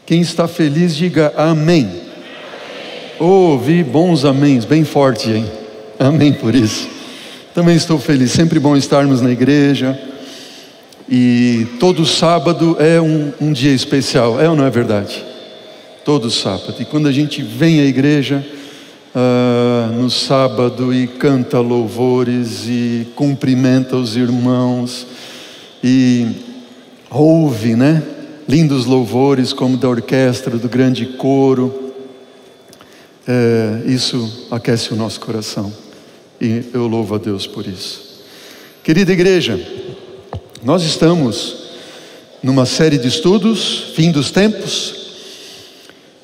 Quem está feliz, diga amém. Ouvi bons améns, bem forte, hein? Amém por isso. Também estou feliz, sempre bom estarmos na igreja. E todo sábado é um dia especial, é ou não é verdade? Todo sábado. E quando a gente vem à igreja no sábado e canta louvores e cumprimenta os irmãos e ouve, né? Lindos louvores como da orquestra, do grande coro, isso aquece o nosso coração e eu louvo a Deus por isso. Querida igreja, nós estamos numa série de estudos, fim dos tempos,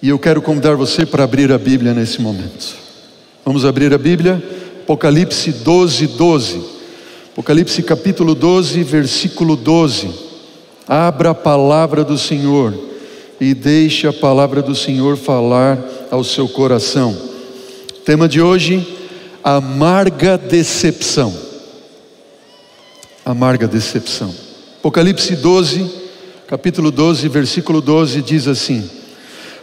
e eu quero convidar você para abrir a Bíblia nesse momento. Vamos abrir a Bíblia, Apocalipse 12:12. Apocalipse capítulo 12, versículo 12. Abra a palavra do Senhor e deixe a palavra do Senhor falar ao seu coração. O tema de hoje, amarga decepção. Amarga decepção. Apocalipse 12, capítulo 12, versículo 12 diz assim: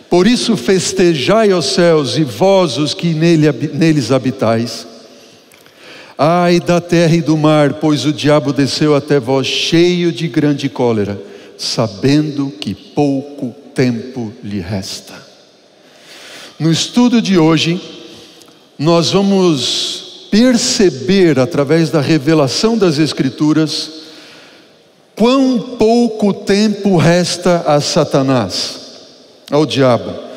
por isso festejai aos céus e vós os que neles habitais. Ai da terra e do mar, pois o diabo desceu até vós cheio de grande cólera, sabendo que pouco tempo lhe resta. No estudo de hoje, nós vamos perceber através da revelação das Escrituras quão pouco tempo resta a Satanás, ao diabo,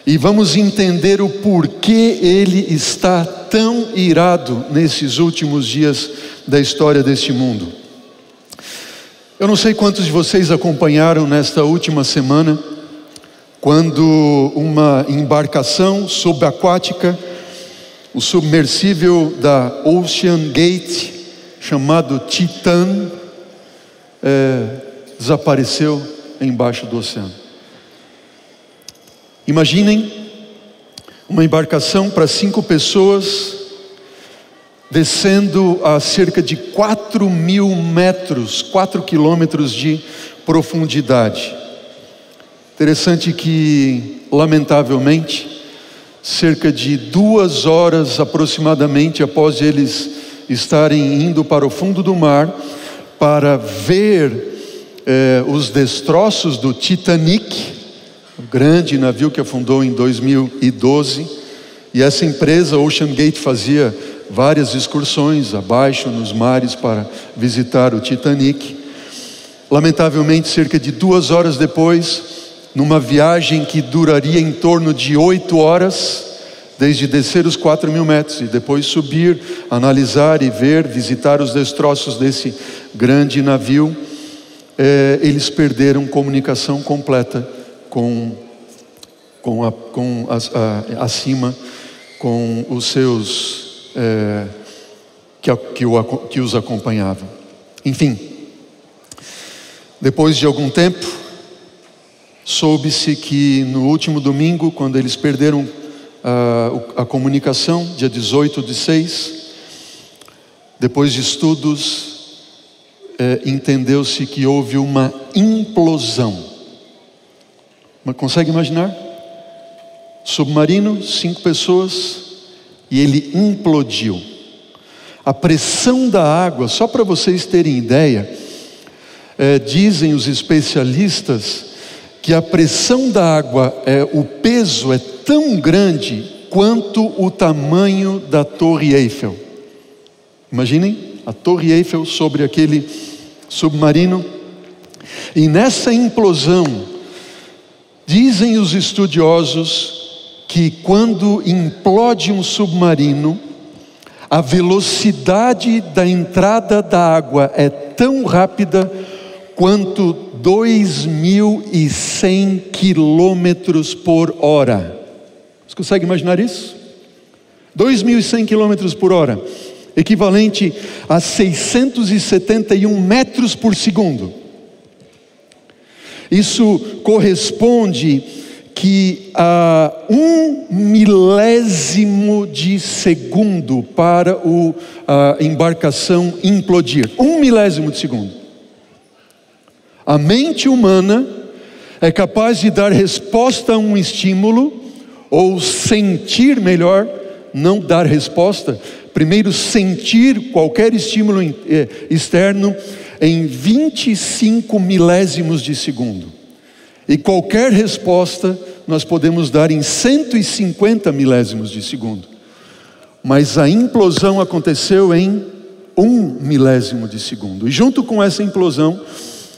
e vamos entender o porquê ele está tão irado nesses últimos dias da história deste mundo. Eu não sei quantos de vocês acompanharam nesta última semana, quando uma embarcação subaquática, o submersível da Ocean Gate, chamado Titan, desapareceu embaixo do oceano. Imaginem uma embarcação para 5 pessoas, descendo a cerca de 4.000 metros, 4 quilômetros de profundidade. Interessante que, lamentavelmente, cerca de 2 horas aproximadamente após eles estarem indo para o fundo do mar para ver os destroços do Titanic, o grande navio que afundou em 2012, e essa empresa Ocean Gate fazia várias excursões abaixo nos mares para visitar o Titanic. Lamentavelmente, cerca de 2 horas depois, numa viagem que duraria em torno de 8 horas, desde descer os 4.000 metros e depois subir, analisar e ver, visitar os destroços desse grande navio, eles perderam comunicação completa acima com os seus que os acompanhavam. Enfim, depois de algum tempo, soube-se que no último domingo, quando eles perderam a comunicação, dia 18/6, depois de estudos, entendeu-se que houve uma implosão. Mas consegue imaginar? Submarino, 5 pessoas, e ele implodiu. A pressão da água, só para vocês terem ideia, dizem os especialistas que a pressão da água, o peso é tão grande quanto o tamanho da Torre Eiffel. Imaginem a Torre Eiffel sobre aquele submarino. E nessa implosão, dizem os estudiosos que quando implode um submarino, a velocidade da entrada da água é tão rápida quanto 2.100 quilômetros por hora. Você consegue imaginar isso? 2.100 quilômetros por hora, equivalente a 671 metros por segundo. Isso corresponde que a 1 milésimo de segundo para a embarcação implodir. 1 milésimo de segundo. A mente humana, É capaz de dar resposta a um estímulo, ou sentir melhor, não dar resposta. Primeiro, sentir qualquer estímulo externo em 25 milésimos de segundo. E qualquer resposta nós podemos dar em 150 milésimos de segundo. Mas a implosão aconteceu em 1 milésimo de segundo. E junto com essa implosão,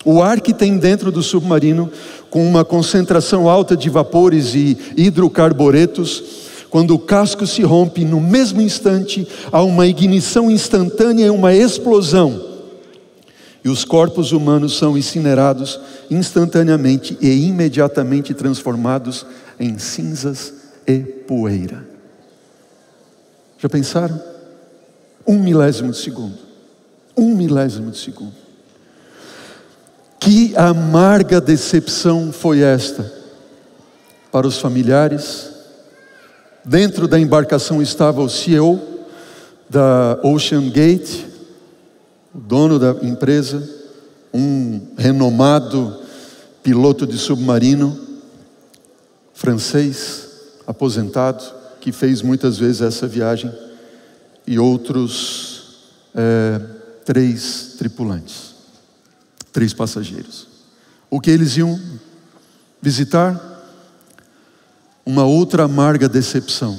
o ar que tem dentro do submarino, com uma concentração alta de vapores e hidrocarburetos, quando o casco se rompe, no mesmo instante, há uma ignição instantânea e uma explosão. E os corpos humanos são incinerados instantaneamente e imediatamente transformados em cinzas e poeira. Já pensaram? 1 milésimo de segundo. 1 milésimo de segundo. Que amarga decepção foi esta para os familiares. Dentro da embarcação estava o CEO da Ocean Gate, o dono da empresa, um renomado piloto de submarino, francês, aposentado, que fez muitas vezes essa viagem, e outros 3 tripulantes, 3 passageiros. O que eles iam visitar? Uma outra amarga decepção.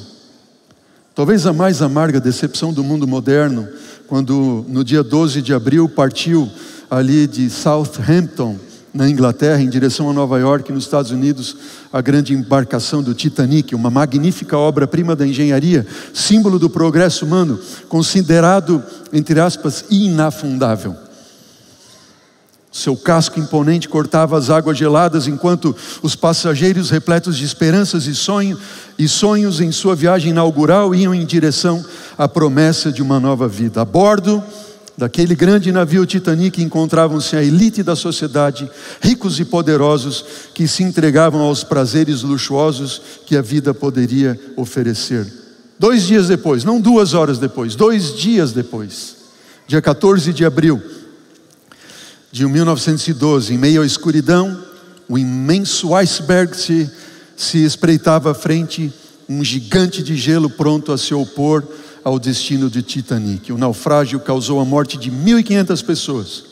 Talvez a mais amarga decepção do mundo moderno, quando no dia 12 de abril partiu ali de Southampton, na Inglaterra, em direção a Nova York, nos Estados Unidos, a grande embarcação do Titanic, uma magnífica obra-prima da engenharia, símbolo do progresso humano, considerado, entre aspas, inafundável. Seu casco imponente cortava as águas geladas, enquanto os passageiros, repletos de esperanças e sonhos em sua viagem inaugural, iam em direção à promessa de uma nova vida. A bordo daquele grande navio Titanic encontravam-se a elite da sociedade, ricos e poderosos, que se entregavam aos prazeres luxuosos que a vida poderia oferecer. 2 dias depois, não 2 horas depois, 2 dias depois, dia 14 de abril de 1912, em meio à escuridão, um imenso iceberg se espreitava à frente, um gigante de gelo pronto a se opor ao destino de Titanic. O naufrágio causou a morte de 1.500 pessoas,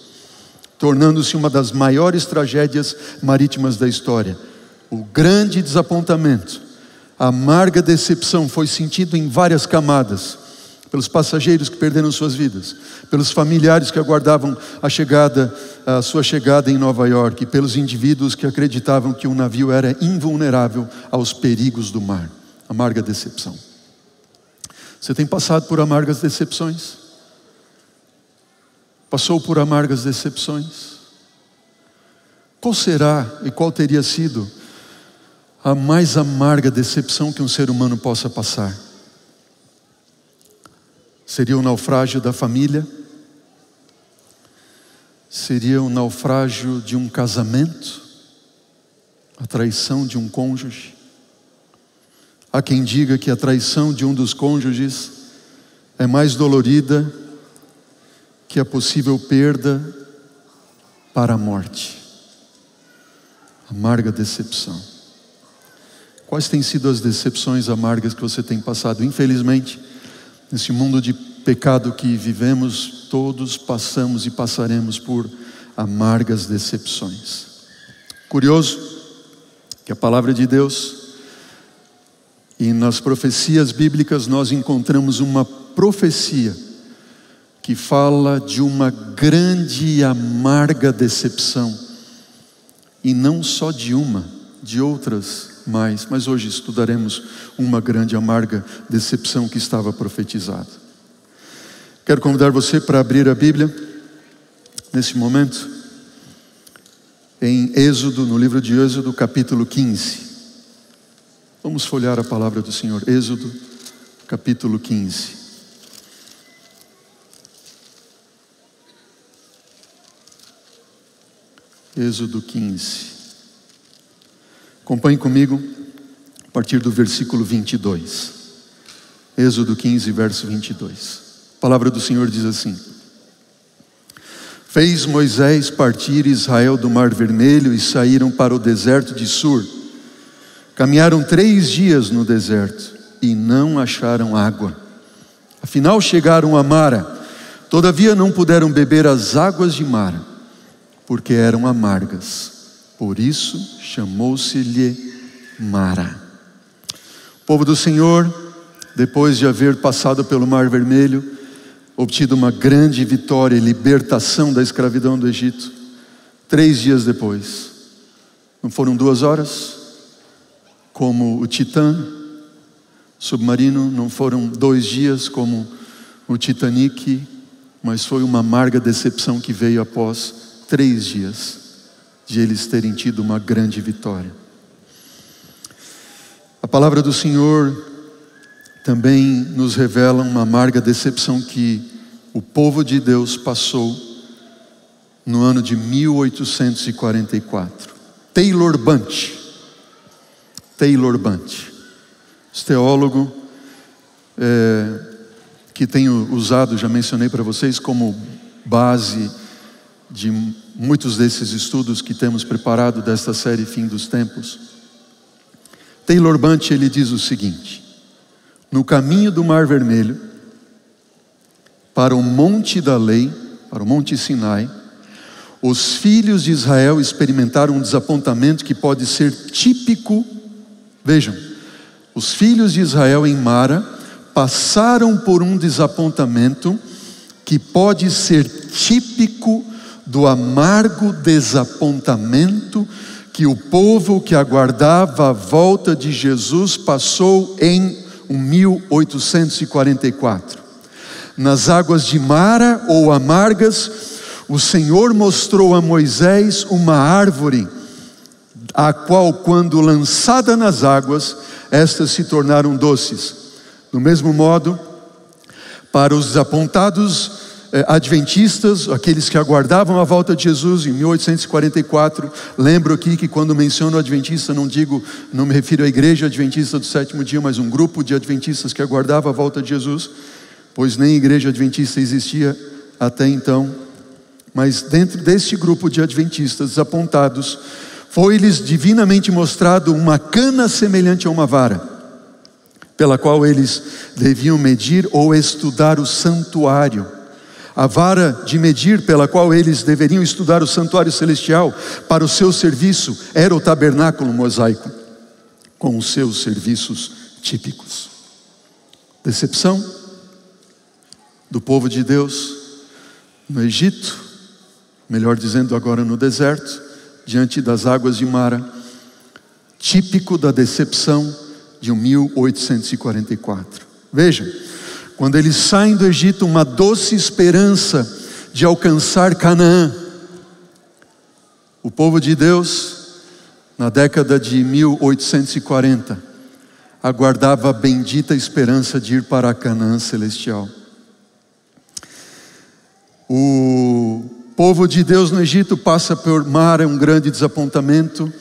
tornando-se uma das maiores tragédias marítimas da história. O grande desapontamento, a amarga decepção foi sentido em várias camadas, pelos passageiros que perderam suas vidas, pelos familiares que aguardavam a sua chegada em Nova York, e pelos indivíduos que acreditavam que o navio era invulnerável aos perigos do mar. Amarga decepção. Você tem passado por amargas decepções? Passou por amargas decepções? Qual será e qual teria sido a mais amarga decepção que um ser humano possa passar? Seria o naufrágio da família? Seria o naufrágio de um casamento? A traição de um cônjuge? Há quem diga que a traição de um dos cônjuges é mais dolorida que a possível perda para a morte. Amarga decepção. Quais têm sido as decepções amargas que você tem passado? Infelizmente, nesse mundo de pecado que vivemos, todos passamos e passaremos por amargas decepções. Curioso que a palavra de Deus, e nas profecias bíblicas nós encontramos uma profecia que fala de uma grande e amarga decepção, e não só de uma, de outras mais, mas hoje estudaremos uma grande e amarga decepção que estava profetizada. Quero convidar você para abrir a Bíblia, nesse momento, em Êxodo, no livro de Êxodo, capítulo 15. Vamos folhear a palavra do Senhor. Êxodo, capítulo 15. Êxodo 15. Acompanhe comigo a partir do versículo 22. Êxodo 15, verso 22. A palavra do Senhor diz assim: Fez Moisés partir Israel do Mar Vermelho e saíram para o deserto de Sur. Caminharam 3 dias no deserto e não acharam água. Afinal chegaram a Mara. Todavia não puderam beber as águas de Mara, porque eram amargas. Por isso chamou-se-lhe Mara. O povo do Senhor, depois de haver passado pelo Mar Vermelho, obtido uma grande vitória e libertação da escravidão do Egito, 3 dias depois, não foram 2 horas, como o Titã submarino, não foram 2 dias como o Titanic, mas foi uma amarga decepção que veio após 3 dias de eles terem tido uma grande vitória. A palavra do Senhor também nos revela uma amarga decepção que o povo de Deus passou no ano de 1844. Taylor Bunch, esse teólogo que tenho usado, já mencionei para vocês, como base de muitos desses estudos que temos preparado desta série Fim dos Tempos. Taylor Bunch, ele diz o seguinte: no caminho do Mar Vermelho, para o Monte da Lei, para o Monte Sinai, os filhos de Israel experimentaram um desapontamento que pode ser típico. Vejam, os filhos de Israel em Mara passaram por um desapontamento que pode ser típico do amargo desapontamento que o povo que aguardava a volta de Jesus passou em 1844. Nas águas de Mara ou amargas, o Senhor mostrou a Moisés uma árvore, a qual, quando lançada nas águas, estas se tornaram doces. Do mesmo modo, para os desapontados adventistas, aqueles que aguardavam a volta de Jesus em 1844, lembro aqui que quando menciono adventista, não me refiro à igreja adventista do 7º dia, mas um grupo de adventistas que aguardava a volta de Jesus, pois nem igreja adventista existia até então. Mas dentro deste grupo de adventistas desapontados, foi-lhes divinamente mostrado uma cana semelhante a uma vara, pela qual eles deviam medir ou estudar o santuário. A vara de medir pela qual eles deveriam estudar o santuário celestial para o seu serviço era o tabernáculo mosaico, com os seus serviços típicos. Decepção do povo de Deus no Egito, melhor dizendo agora no deserto, diante das águas de Mara, típico da decepção de 1844. Vejam, quando eles saem do Egito, uma doce esperança de alcançar Canaã. O povo de Deus, na década de 1840, aguardava a bendita esperança de ir para a Canaã celestial. O povo de Deus no Egito passa por Mara, um grande desapontamento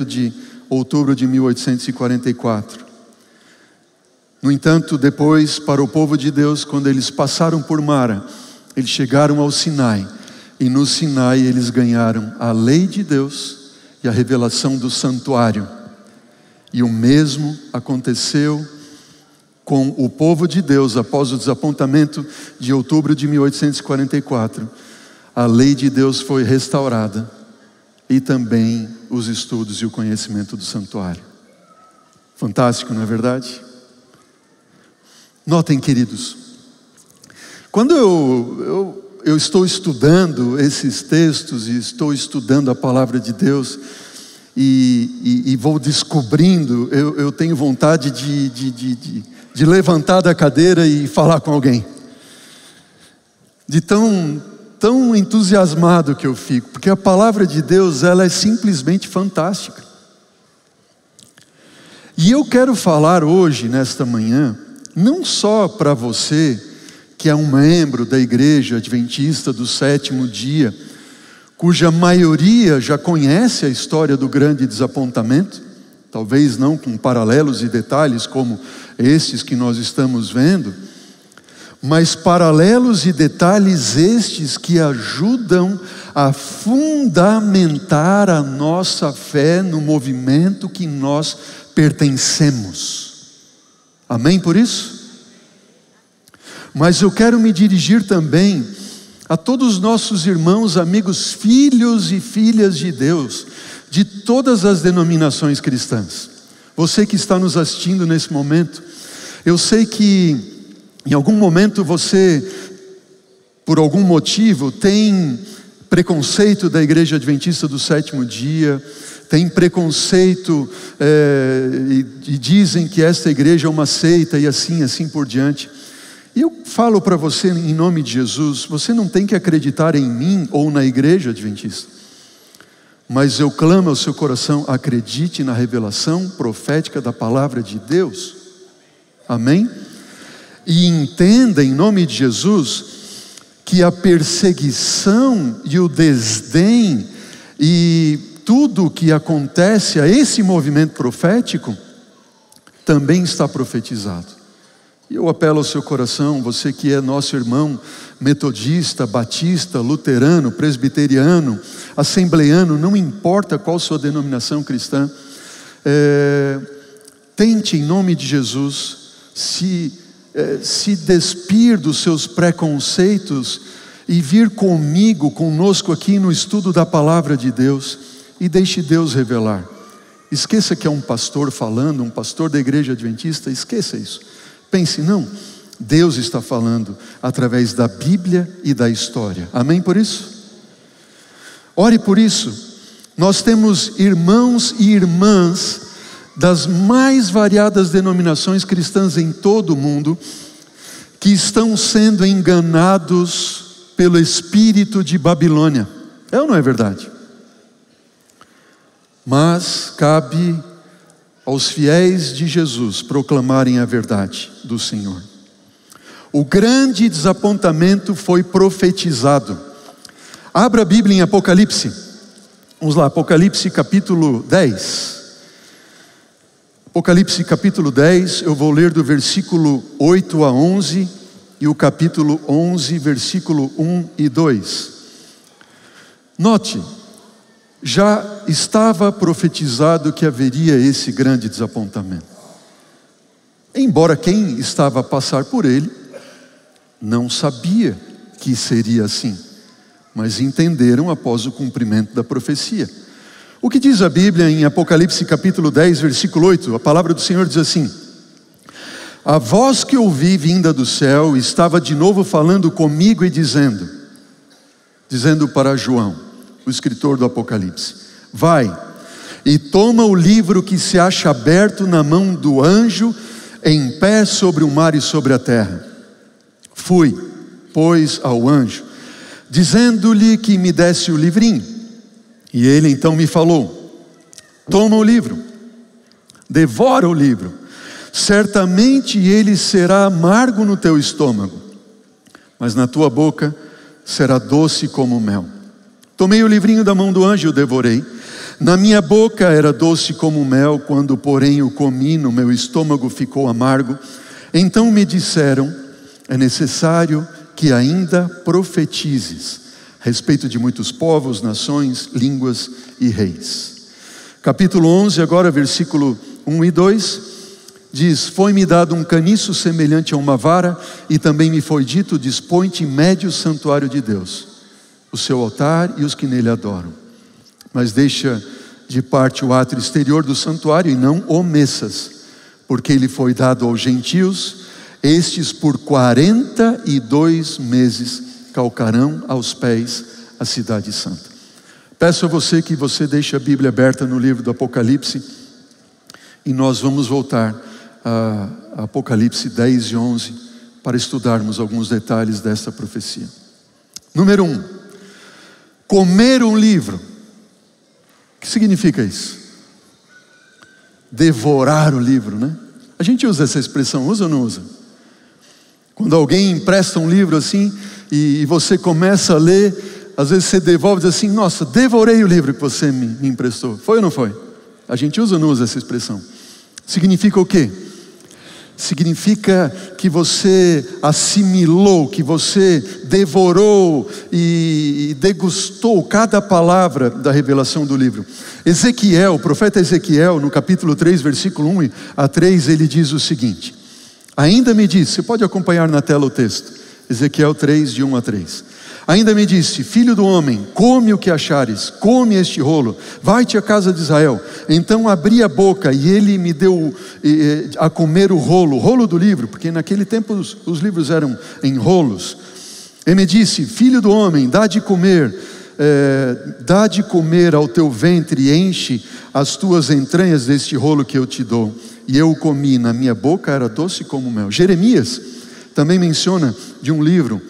de outubro de 1844. No entanto, depois, para o povo de Deus, quando eles passaram por Mara, eles chegaram ao Sinai, e no Sinai eles ganharam a lei de Deus e a revelação do santuário. E o mesmo aconteceu com o povo de Deus após o desapontamento de outubro de 1844. A lei de Deus foi restaurada, e também os estudos e o conhecimento do santuário. Fantástico, não é verdade? Notem, queridos, quando eu estou estudando esses textos e estou estudando a palavra de Deus e vou descobrindo, eu tenho vontade de levantar da cadeira e falar com alguém. De tão entusiasmado que eu fico, porque a palavra de Deus, ela é simplesmente fantástica. E eu quero falar hoje, nesta manhã, não só para você que é um membro da igreja adventista do 7º dia, cuja maioria já conhece a história do grande desapontamento, talvez não com paralelos e detalhes como estes que nós estamos vendo, mas paralelos e detalhes estes que ajudam a fundamentar a nossa fé no movimento que nós pertencemos. Amém por isso? Mas eu quero me dirigir também a todos os nossos irmãos, amigos, filhos e filhas de Deus, de todas as denominações cristãs. Você que está nos assistindo nesse momento, eu sei que em algum momento você, por algum motivo, tem preconceito da Igreja Adventista do Sétimo Dia, tem preconceito e dizem que esta igreja é uma seita e assim por diante. E eu falo para você em nome de Jesus, você não tem que acreditar em mim ou na Igreja Adventista. Mas eu clamo ao seu coração, acredite na revelação profética da palavra de Deus. Amém? E entenda em nome de Jesus que a perseguição e o desdém e tudo o que acontece a esse movimento profético também está profetizado. E eu apelo ao seu coração, você que é nosso irmão metodista, batista, luterano, presbiteriano, assembleano, não importa qual sua denominação cristã, tente em nome de Jesus se despir dos seus preconceitos e vir conosco aqui no estudo da palavra de Deus e deixe Deus revelar. Esqueça que é um pastor falando, um pastor da Igreja Adventista, esqueça isso. Pense, não, Deus está falando através da Bíblia e da história. Amém por isso? Ore por isso. Nós temos irmãos e irmãs das mais variadas denominações cristãs em todo o mundo que estão sendo enganados pelo espírito de Babilônia. É ou não é verdade? Mas cabe aos fiéis de Jesus proclamarem a verdade do Senhor. O grande desapontamento foi profetizado. Abra a Bíblia em Apocalipse. Vamos lá, Apocalipse capítulo 10. Apocalipse capítulo 10, eu vou ler do versículo 8 a 11 e o capítulo 11, versículo 1 e 2. Note, já estava profetizado que haveria esse grande desapontamento. Embora quem estava a passar por ele não sabia que seria assim, mas entenderam após o cumprimento da profecia. O que diz a Bíblia em Apocalipse capítulo 10, versículo 8? A palavra do Senhor diz assim: a voz que ouvi vinda do céu estava de novo falando comigo e dizendo para João, o escritor do Apocalipse: vai e toma o livro que se acha aberto na mão do anjo em pé sobre o mar e sobre a terra. Fui, pois, ao anjo, dizendo-lhe que me desse o livrinho. E ele então me falou: toma o livro, devora o livro, certamente ele será amargo no teu estômago, mas na tua boca será doce como mel. Tomei o livrinho da mão do anjo e o devorei. Na minha boca era doce como mel, quando porém o comi, no meu estômago ficou amargo. Então me disseram: é necessário que ainda profetizes a respeito de muitos povos, nações, línguas e reis. Capítulo 11, agora versículo 1 e 2, diz: foi-me dado um caniço semelhante a uma vara, e também me foi dito: dispõe-te em médio santuário de Deus, o seu altar e os que nele adoram. Mas deixa de parte o átrio exterior do santuário e não o mexas, porque ele foi dado aos gentios. Estes por 42 meses calcarão aos pés a cidade santa. Peço a você que você deixe a Bíblia aberta no livro do Apocalipse, e nós vamos voltar a Apocalipse 10 e 11 para estudarmos alguns detalhes desta profecia. Número 1, comer um livro. O que significa isso? Devorar o livro, né? A gente usa essa expressão, usa ou não usa? Quando alguém empresta um livro assim e você começa a ler, às vezes você devolve e diz assim: nossa, devorei o livro que você me emprestou. Foi ou não foi? A gente usa ou não usa essa expressão? Significa o quê? significa que você assimilou, que você devorou e degustou cada palavra da revelação do livro. Ezequiel, o profeta Ezequiel, no capítulo 3, versículo 1 a 3, ele diz o seguinte: ainda me disse, você pode acompanhar na tela o texto, Ezequiel 3, de 1 a 3. Ainda me disse: filho do homem, come o que achares, come este rolo, vai-te à casa de Israel. Então abri a boca e ele me deu a comer o rolo do livro, porque naquele tempo os livros eram em rolos. Ele me disse: filho do homem, dá de comer ao teu ventre e enche as tuas entranhas deste rolo que eu te dou. E eu o comi, na minha boca era doce como mel. Jeremias também menciona de um livro,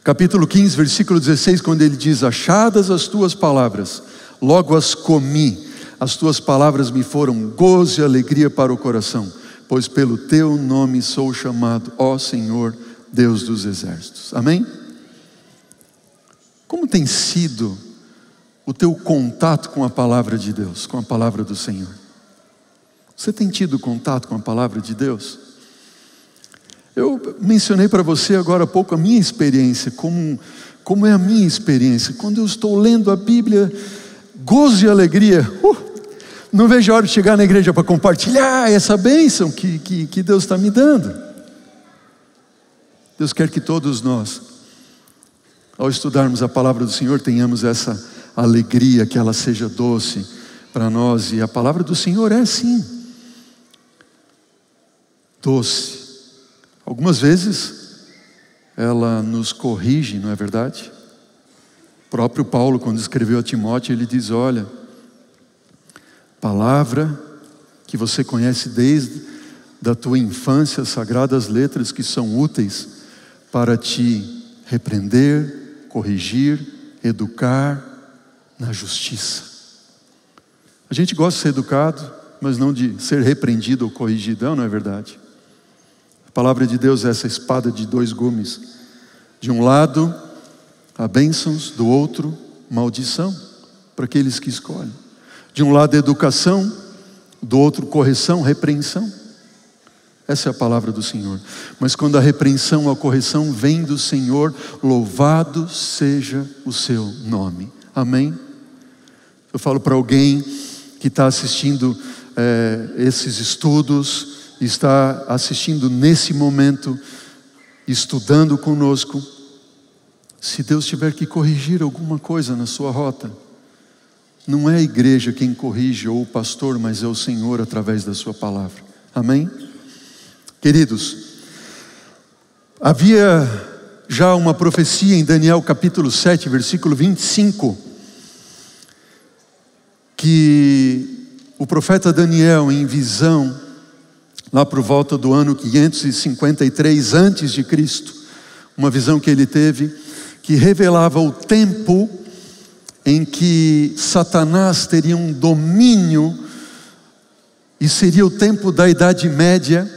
capítulo 15, versículo 16, quando ele diz: achadas as tuas palavras, logo as comi, as tuas palavras me foram gozo e alegria para o coração, pois pelo teu nome sou chamado, ó Senhor, Deus dos exércitos. Amém? Como tem sido o teu contato com a palavra de Deus, com a palavra do Senhor? Você tem tido contato com a palavra de Deus? Eu mencionei para você agora há pouco a minha experiência, como é a minha experiência. Quando eu estou lendo a Bíblia, gozo e alegria. Não vejo a hora de chegar na igreja para compartilhar essa bênção que Deus está me dando. Deus quer que todos nós, ao estudarmos a palavra do Senhor, tenhamos essa alegria, que ela seja doce para nós. E a palavra do Senhor é sim doce. Algumas vezes ela nos corrige, não é verdade? O próprio Paulo, quando escreveu a Timóteo, ele diz: olha, palavra que você conhece desde da tua infância, sagradas letras que são úteis para te repreender, corrigir, educar na justiça. A gente gosta de ser educado, mas não de ser repreendido ou corrigido, não é verdade? A palavra de Deus é essa espada de dois gumes. De um lado, há bênçãos, do outro, maldição, para aqueles que escolhem. De um lado, educação, do outro, correção, repreensão. Essa é a palavra do Senhor. Mas quando a repreensão ou a correção vem do Senhor, louvado seja o seu nome. Amém? Eu falo para alguém que está assistindo esses estudos, está assistindo nesse momento, estudando conosco: se Deus tiver que corrigir alguma coisa na sua rota, não é a igreja quem corrige ou o pastor, mas é o Senhor através da sua palavra. Amém? Queridos, havia já uma profecia em Daniel capítulo 7, versículo 25, que o profeta Daniel, em visão, lá por volta do ano 553 antes de Cristo, uma visão que ele teve, que revelava o tempo em que Satanás teria um domínio, e seria o tempo da Idade Média,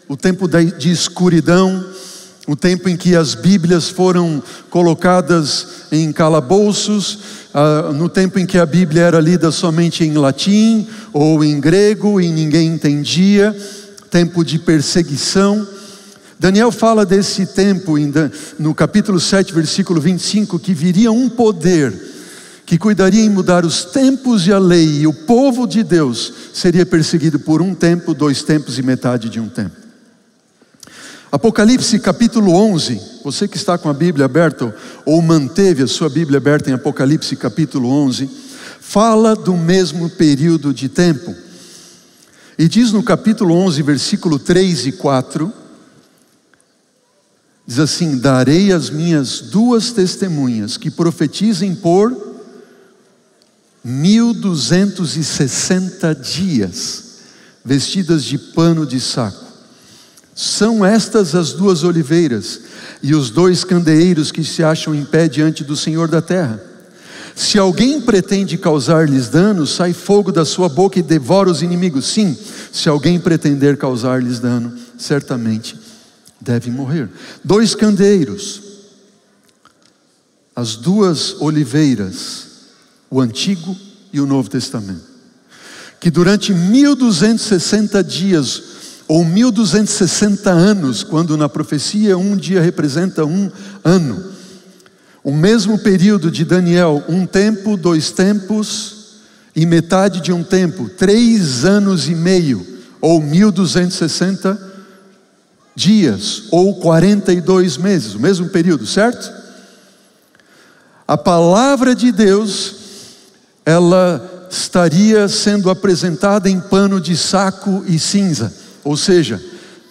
o tempo de escuridão, o tempo em que as Bíblias foram colocadas em calabouços, no tempo em que a Bíblia era lida somente em latim ou em grego e ninguém entendia, tempo de perseguição. Daniel fala desse tempo no capítulo 7, versículo 25, que viria um poder que cuidaria em mudar os tempos e a lei, e o povo de Deus seria perseguido por um tempo, 2 tempos e metade de um tempo. Apocalipse capítulo 11, você que está com a Bíblia aberta ou manteve a sua Bíblia aberta em Apocalipse capítulo 11, fala do mesmo período de tempo. E diz no capítulo 11, versículo 3 e 4, diz assim: darei as minhas 2 testemunhas que profetizem por 1260 dias, vestidas de pano de saco. São estas as 2 oliveiras e os 2 candeeiros que se acham em pé diante do Senhor da terra. Se alguém pretende causar-lhes dano, sai fogo da sua boca e devora os inimigos. Sim, se alguém pretender causar-lhes dano, certamente deve morrer. 2 candeeiros, as 2 oliveiras, o Antigo e o Novo Testamento, que durante 1260 dias ou 1260 anos, quando na profecia um dia representa um ano. O mesmo período de Daniel, 1 tempo, 2 tempos e metade de um tempo, 3 anos e meio, ou 1260 dias, ou 42 meses, o mesmo período, certo? A palavra de Deus, ela estaria sendo apresentada em pano de saco e cinza, ou seja,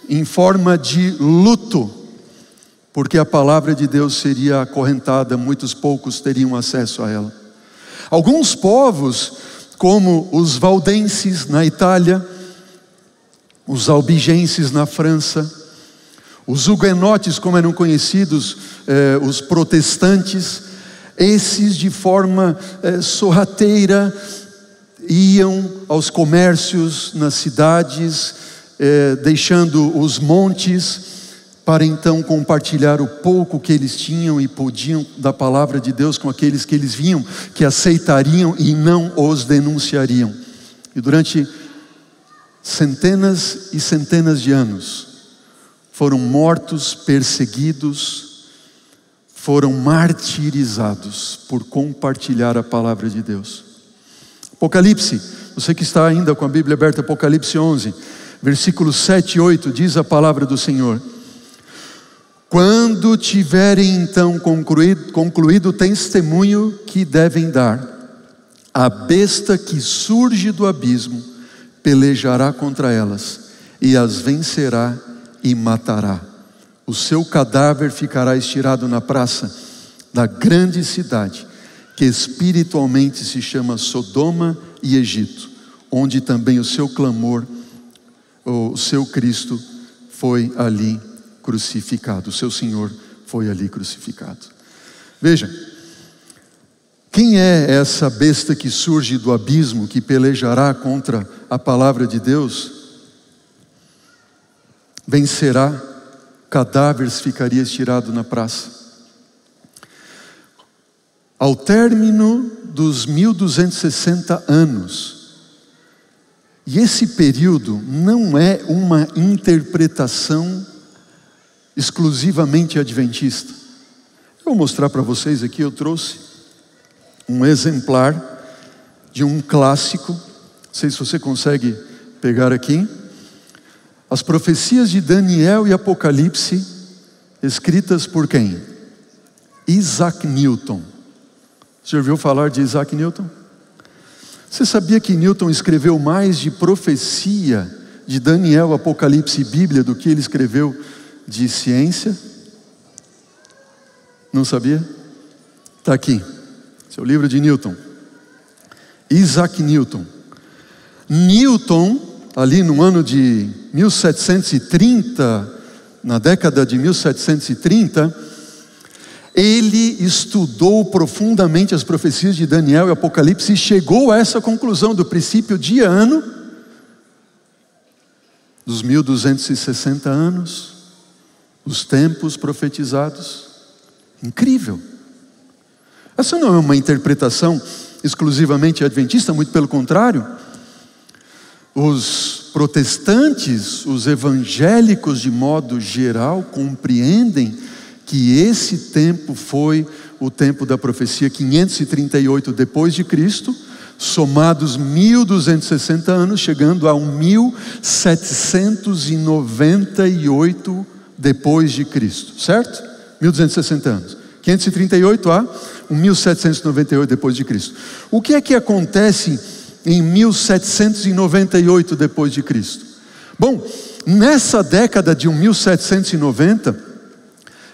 em forma de luto, porque a palavra de Deus seria acorrentada, muitos poucos teriam acesso a ela. Alguns povos, como os valdenses na Itália, os albigenses na França, os huguenotes, como eram conhecidos, os protestantes, esses de forma sorrateira iam aos comércios nas cidades, deixando os montes para então compartilhar o pouco que eles tinham e podiam da palavra de Deus com aqueles que eles viam, que aceitariam e não os denunciariam. E durante centenas e centenas de anos foram mortos, perseguidos, foram martirizados por compartilhar a palavra de Deus. Apocalipse, você que está ainda com a Bíblia aberta, Apocalipse 11, versículos 7 e 8, diz a palavra do Senhor: quando tiverem então concluído o testemunho que devem dar, a besta que surge do abismo pelejará contra elas e as vencerá e matará. O seu cadáver ficará estirado na praça da grande cidade, que espiritualmente se chama Sodoma e Egito, onde também o seu clamor, o seu Cristo foi ali crucificado, o seu Senhor foi ali crucificado. Veja, quem é essa besta que surge do abismo, que pelejará contra a palavra de Deus? Vencerá, cadáveres ficaria estirado na praça. Ao término dos 1260 anos, e esse período não é uma interpretação exclusivamente adventista. Eu vou mostrar para vocês aqui, eu trouxe um exemplar de um clássico, não sei se você consegue pegar aqui, as profecias de Daniel e Apocalipse, escritas por quem? Isaac Newton. Você já ouviu falar de Isaac Newton? Você sabia que Newton escreveu mais de profecia de Daniel, Apocalipse e Bíblia do que ele escreveu de ciência? Não sabia? Está aqui, seu livro de Newton. Isaac Newton. Newton, ali no ano de 1730, na década de 1730, ele estudou profundamente as profecias de Daniel e Apocalipse e chegou a essa conclusão do princípio de ano, dos 1260 anos, os tempos profetizados. Incrível. Essa não é uma interpretação exclusivamente adventista, muito pelo contrário. Os protestantes, os evangélicos de modo geral, compreendem que esse tempo foi o tempo da profecia, 538 depois de Cristo, somados 1260 anos, chegando a 1798 depois de Cristo, certo? 1260 anos. 538 a 1798 depois de Cristo. O que é que acontece em 1798 depois de Cristo? Bom, nessa década de 1790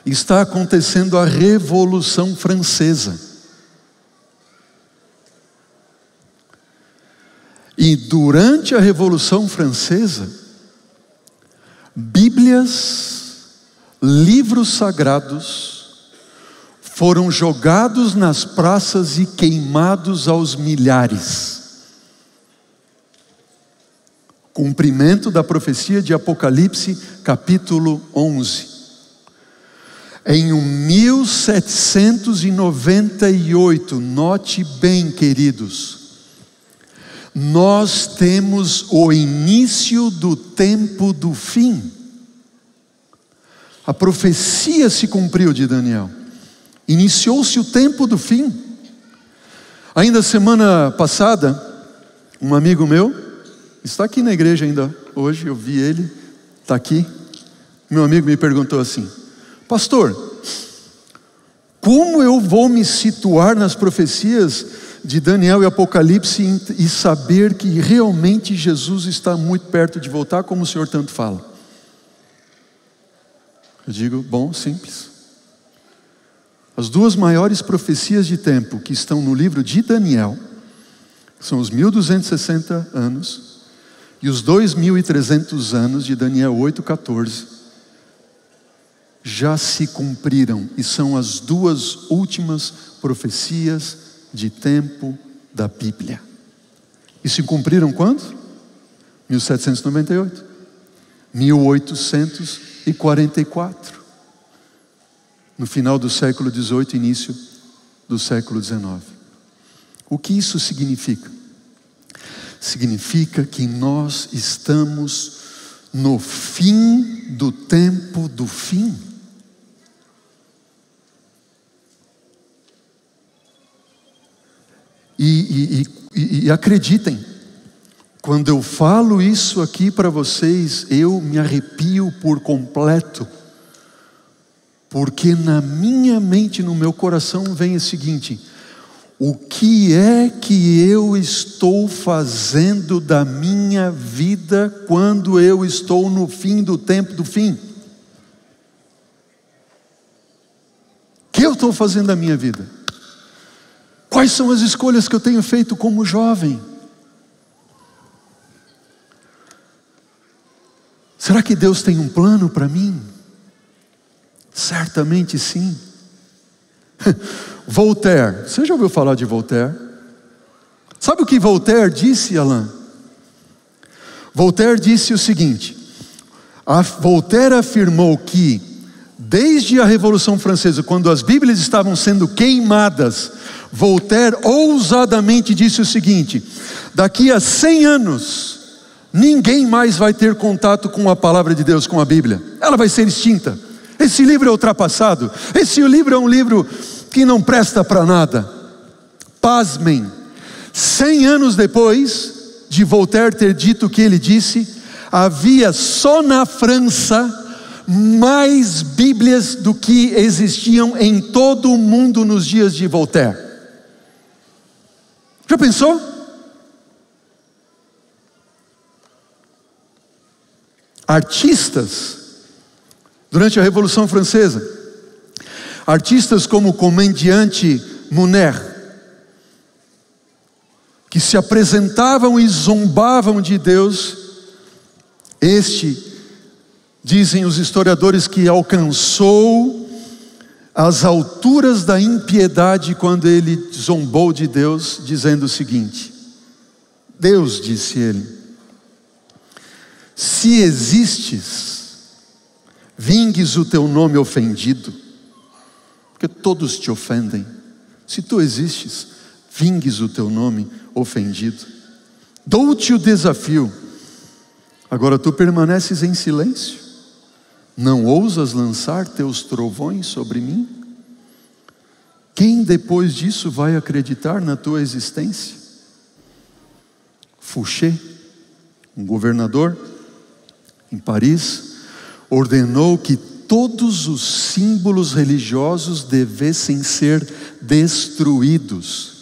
está acontecendo a Revolução Francesa. E durante a Revolução Francesa, Bíblias, livros sagrados foram jogados nas praças e queimados aos milhares. Cumprimento da profecia de Apocalipse, capítulo 11. Em 1798, note bem, queridos, nós temos o início do tempo do fim. A profecia se cumpriu de Daniel. Iniciou-se o tempo do fim. Ainda semana passada, um amigo meu, está aqui na igreja ainda hoje, eu vi ele, está aqui. Meu amigo me perguntou assim: pastor, como eu vou me situar nas profecias de Daniel e Apocalipse e saber que realmente Jesus está muito perto de voltar, como o senhor tanto fala? Eu digo, bom, simples. As duas maiores profecias de tempo que estão no livro de Daniel, são os 1260 anos e os 2300 anos de Daniel 8:14, já se cumpriram e são as duas últimas profecias de tempo da Bíblia. E se cumpriram quando? 1798, 1844, no final do século XVIII, início do século XIX. O que isso significa? Significa que nós estamos no fim do tempo do fim. E acreditem, quando eu falo isso aqui para vocês, eu me arrepio por completo, porque na minha mente, no meu coração vem o seguinte: o que é que eu estou fazendo da minha vida quando eu estou no fim do tempo do fim? O que eu estou fazendo da minha vida? Quais são as escolhas que eu tenho feito como jovem? Será que Deus tem um plano para mim? Certamente sim. Voltaire, você já ouviu falar de Voltaire? Sabe o que Voltaire disse, Alain? Voltaire disse o seguinte: Voltaire afirmou que desde a Revolução Francesa, quando as Bíblias estavam sendo queimadas, Voltaire ousadamente disse o seguinte: daqui a 100 anos, ninguém mais vai ter contato com a palavra de Deus, com a Bíblia. Ela vai ser extinta. Esse livro é ultrapassado. Esse livro é um livro que não presta para nada. Pasmem, 100 anos depois de Voltaire ter dito o que ele disse, havia só na França mais Bíblias do que existiam em todo o mundo nos dias de Voltaire. Já pensou? Artistas, durante a Revolução Francesa, artistas como o comediante Monet, que se apresentavam e zombavam de Deus, dizem os historiadores, que alcançou as alturas da impiedade quando ele zombou de Deus, dizendo o seguinte: Deus, disse ele, se existes, vingues o teu nome ofendido, porque todos te ofendem. Se tu existes, vingues o teu nome ofendido. Dou-te o desafio, agora tu permaneces em silêncio, não ousas lançar teus trovões sobre mim? Quem depois disso vai acreditar na tua existência? Fouché, um governador em Paris, ordenou que todos os símbolos religiosos devessem ser destruídos.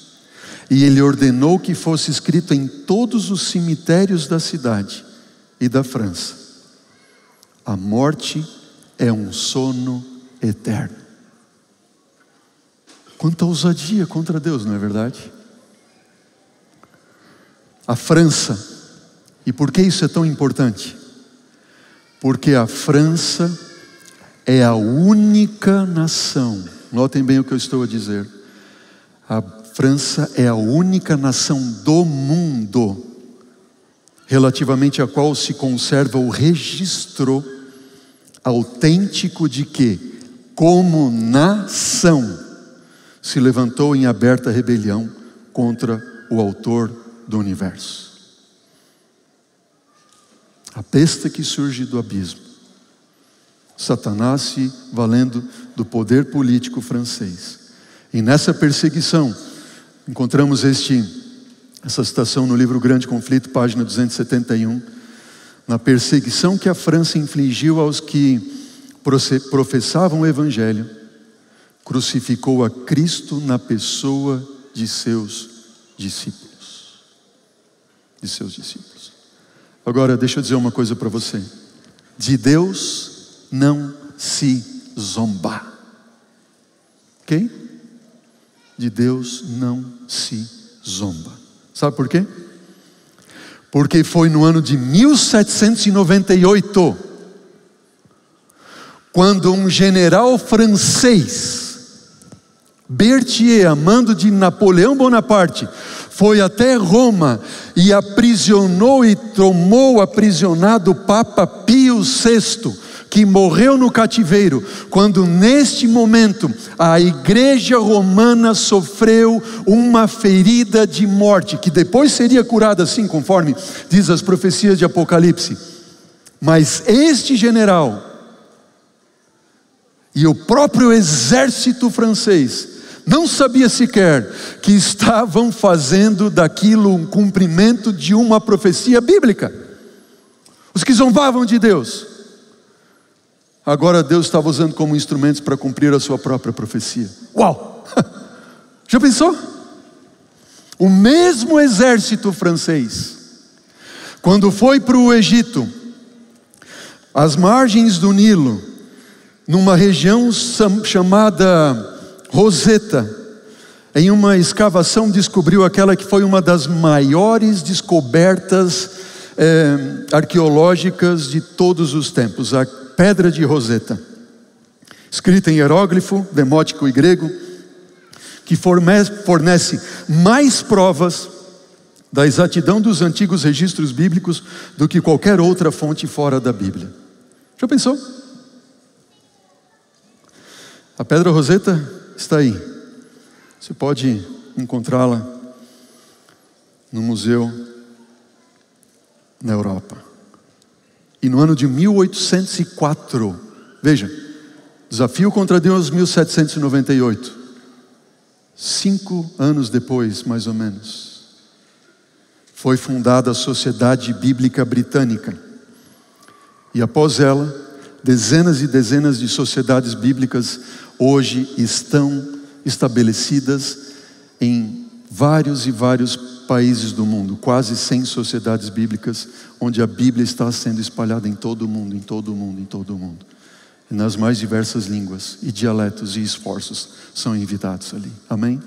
E ele ordenou que fosse escrito em todos os cemitérios da cidade e da França: a morte é um sono eterno. Quanta ousadia contra Deus, não é verdade? A França, e por que isso é tão importante? Porque a França é a única nação, notem bem o que eu estou a dizer, a França é a única nação do mundo relativamente à qual se conserva o registro autêntico de que, como nação, se levantou em aberta rebelião contra o autor do universo. A besta que surge do abismo. Satanás se valendo do poder político francês. E nessa perseguição, encontramos essa citação no livro Grande Conflito, página 271. Na perseguição que a França infligiu aos que professavam o Evangelho, crucificou a Cristo na pessoa de seus discípulos. De seus discípulos. Agora, deixa eu dizer uma coisa para você. De Deus não se zomba. Ok? De Deus não se zomba. Sabe por quê? Porque foi no ano de 1798, quando um general francês, Berthier, a mando de Napoleão Bonaparte, foi até Roma e aprisionou e tomou aprisionado o Papa Pio VI, que morreu no cativeiro, quando neste momento a igreja romana sofreu uma ferida de morte, que depois seria curada assim, conforme diz as profecias de Apocalipse. Mas este general e o próprio exército francês não sabia sequer que estavam fazendo daquilo um cumprimento de uma profecia bíblica. Os que zombavam de Deus, agora Deus estava usando como instrumentos para cumprir a sua própria profecia. Uau! Já pensou? O mesmo exército francês, quando foi para o Egito, às margens do Nilo, numa região chamada Roseta, em uma escavação descobriu aquela que foi uma das maiores descobertas arqueológicas de todos os tempos, a Pedra de Roseta, escrita em hieróglifo, demótico e grego, que fornece mais provas da exatidão dos antigos registros bíblicos do que qualquer outra fonte fora da Bíblia. Já pensou? A Pedra Roseta está aí. Você pode encontrá-la no museu na Europa. E no ano de 1804, veja, desafio contra Deus 1798, 5 anos depois, mais ou menos, foi fundada a Sociedade Bíblica Britânica. E após ela, dezenas e dezenas de sociedades bíblicas hoje estão estabelecidas em vários e vários países do mundo, quase 100 sociedades bíblicas, onde a Bíblia está sendo espalhada em todo o mundo, em todo o mundo, em todo o mundo. E nas mais diversas línguas e dialetos e esforços são enviados ali. Amém?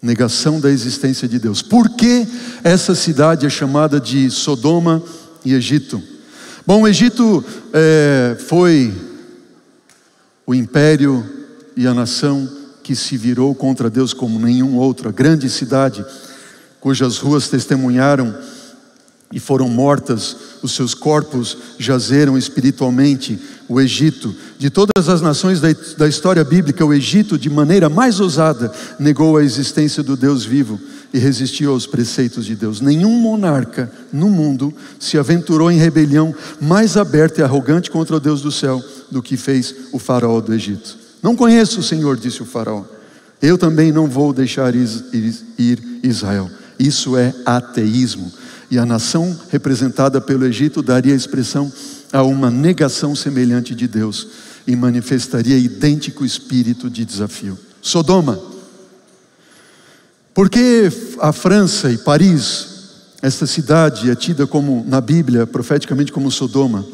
Negação da existência de Deus. Por que essa cidade é chamada de Sodoma e Egito? Bom, o Egito foi o império e a nação que se virou contra Deus como nenhum outro. A grande cidade cujas ruas testemunharam e foram mortas, os seus corpos jazeram espiritualmente. O Egito, de todas as nações da história bíblica, o Egito, de maneira mais ousada, negou a existência do Deus vivo e resistiu aos preceitos de Deus. Nenhum monarca no mundo se aventurou em rebelião mais aberta e arrogante contra o Deus do céu do que fez o faraó do Egito. Não conheço o Senhor, disse o faraó. Eu também não vou deixar ir Israel. Isso é ateísmo. E a nação representada pelo Egito daria expressão a uma negação semelhante de Deus e manifestaria idêntico espírito de desafio. Sodoma. Por que a França e Paris, esta cidade é tida como, na Bíblia, profeticamente como Sodoma?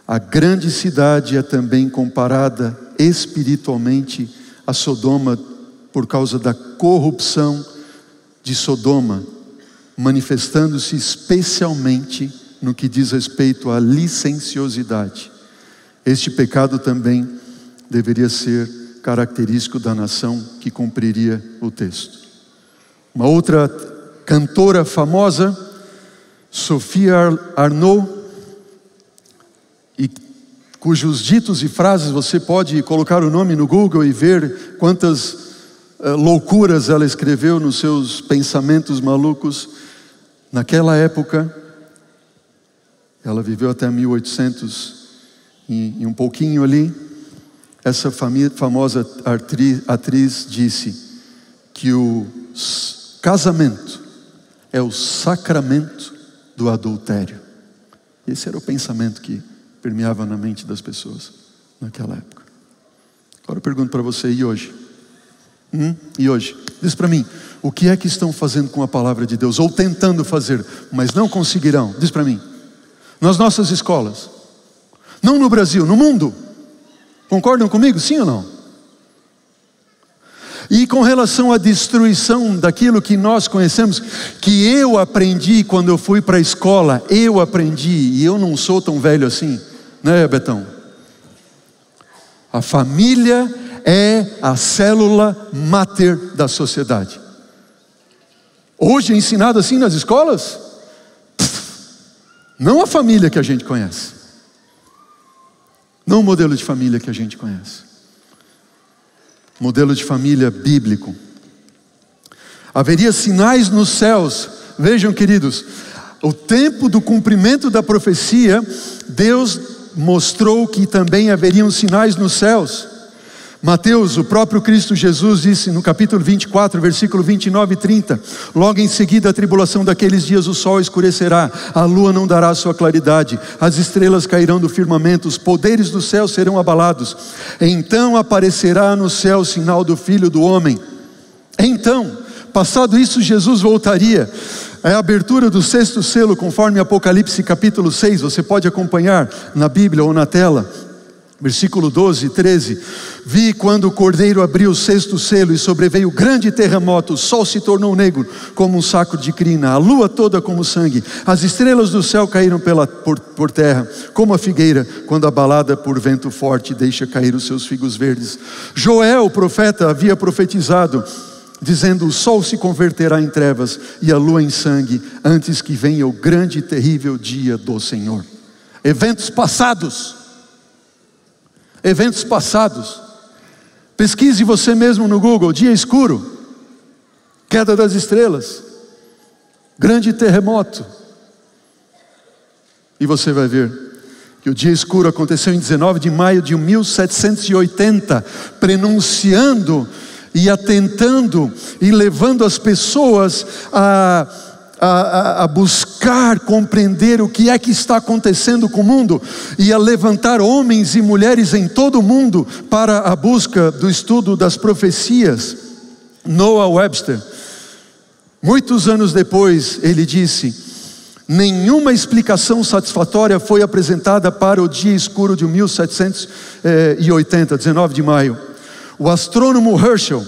A grande cidade é também comparada espiritualmente a Sodoma por causa da corrupção de Sodoma, manifestando-se especialmente no que diz respeito à licenciosidade. Este pecado também deveria ser característico da nação que cumpriria o texto. Uma outra cantora famosa, Sophie Arnaud, e cujos ditos e frases você pode colocar o nome no Google e ver quantas loucuras ela escreveu nos seus pensamentos malucos. Naquela época, ela viveu até 1800 e um pouquinho ali. Essa famosa atriz disse que o casamento é o sacramento do adultério. Esse era o pensamento que permeava na mente das pessoas naquela época. Agora eu pergunto para você, e hoje? E hoje? Diz para mim, o que é que estão fazendo com a palavra de Deus? Ou tentando fazer, mas não conseguirão. Diz para mim. Nas nossas escolas. Não no Brasil, no mundo. Concordam comigo? Sim ou não? E com relação à destruição daquilo que nós conhecemos, que eu aprendi quando eu fui para a escola, eu aprendi, e eu não sou tão velho assim, né, Betão? A família é a célula máter da sociedade. Hoje é ensinado assim nas escolas? Não a família que a gente conhece. Não o modelo de família que a gente conhece. Modelo de família bíblico. Haveria sinais nos céus. Vejam, queridos, o tempo do cumprimento da profecia, Deus mostrou que também haveriam sinais nos céus. Mateus, o próprio Cristo Jesus disse no capítulo 24, versículo 29 e 30, logo em seguida a tribulação daqueles dias, o sol escurecerá, a lua não dará sua claridade, as estrelas cairão do firmamento, os poderes do céu serão abalados. Então aparecerá no céu o sinal do Filho do Homem. Então, passado isso, Jesus voltaria. É a abertura do 6º selo, conforme Apocalipse capítulo 6, você pode acompanhar na Bíblia ou na tela. Versículo 12 e 13, vi quando o Cordeiro abriu o 6º selo e sobreveio grande terremoto, o sol se tornou negro como um saco de crina, a lua toda como sangue, as estrelas do céu caíram por terra, como a figueira, quando abalada por vento forte, deixa cair os seus figos verdes. Joel, o profeta, havia profetizado, dizendo, o sol se converterá em trevas e a lua em sangue, antes que venha o grande e terrível dia do Senhor. Eventos passados. Eventos passados. Pesquise você mesmo no Google, dia escuro, queda das estrelas, grande terremoto. E você vai ver que o dia escuro aconteceu em 19 de maio de 1780, prenunciando e atentando e levando as pessoas a buscar compreender o que é que está acontecendo com o mundo e a levantar homens e mulheres em todo o mundo para a busca do estudo das profecias. Noah Webster, muitos anos depois, ele disse, nenhuma explicação satisfatória foi apresentada para o dia escuro de 1780, 19 de maio. O astrônomo Herschel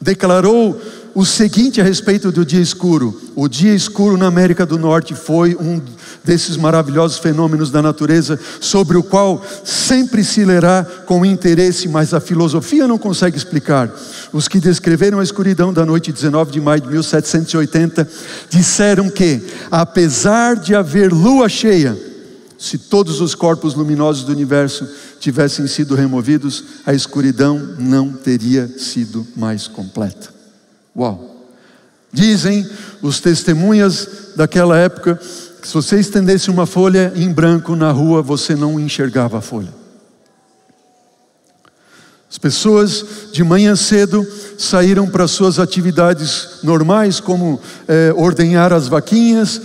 declarou o seguinte a respeito do dia escuro: o dia escuro na América do Norte foi um desses maravilhosos fenômenos da natureza sobre o qual sempre se lerá com interesse, mas a filosofia não consegue explicar. Os que descreveram a escuridão da noite de 19 de maio de 1780 disseram que, apesar de haver lua cheia, se todos os corpos luminosos do universo tivessem sido removidos, a escuridão não teria sido mais completa. Uau! Dizem os testemunhas daquela época que se você estendesse uma folha em branco na rua, você não enxergava a folha. As pessoas de manhã cedo saíram para suas atividades normais, como ordenhar as vaquinhas,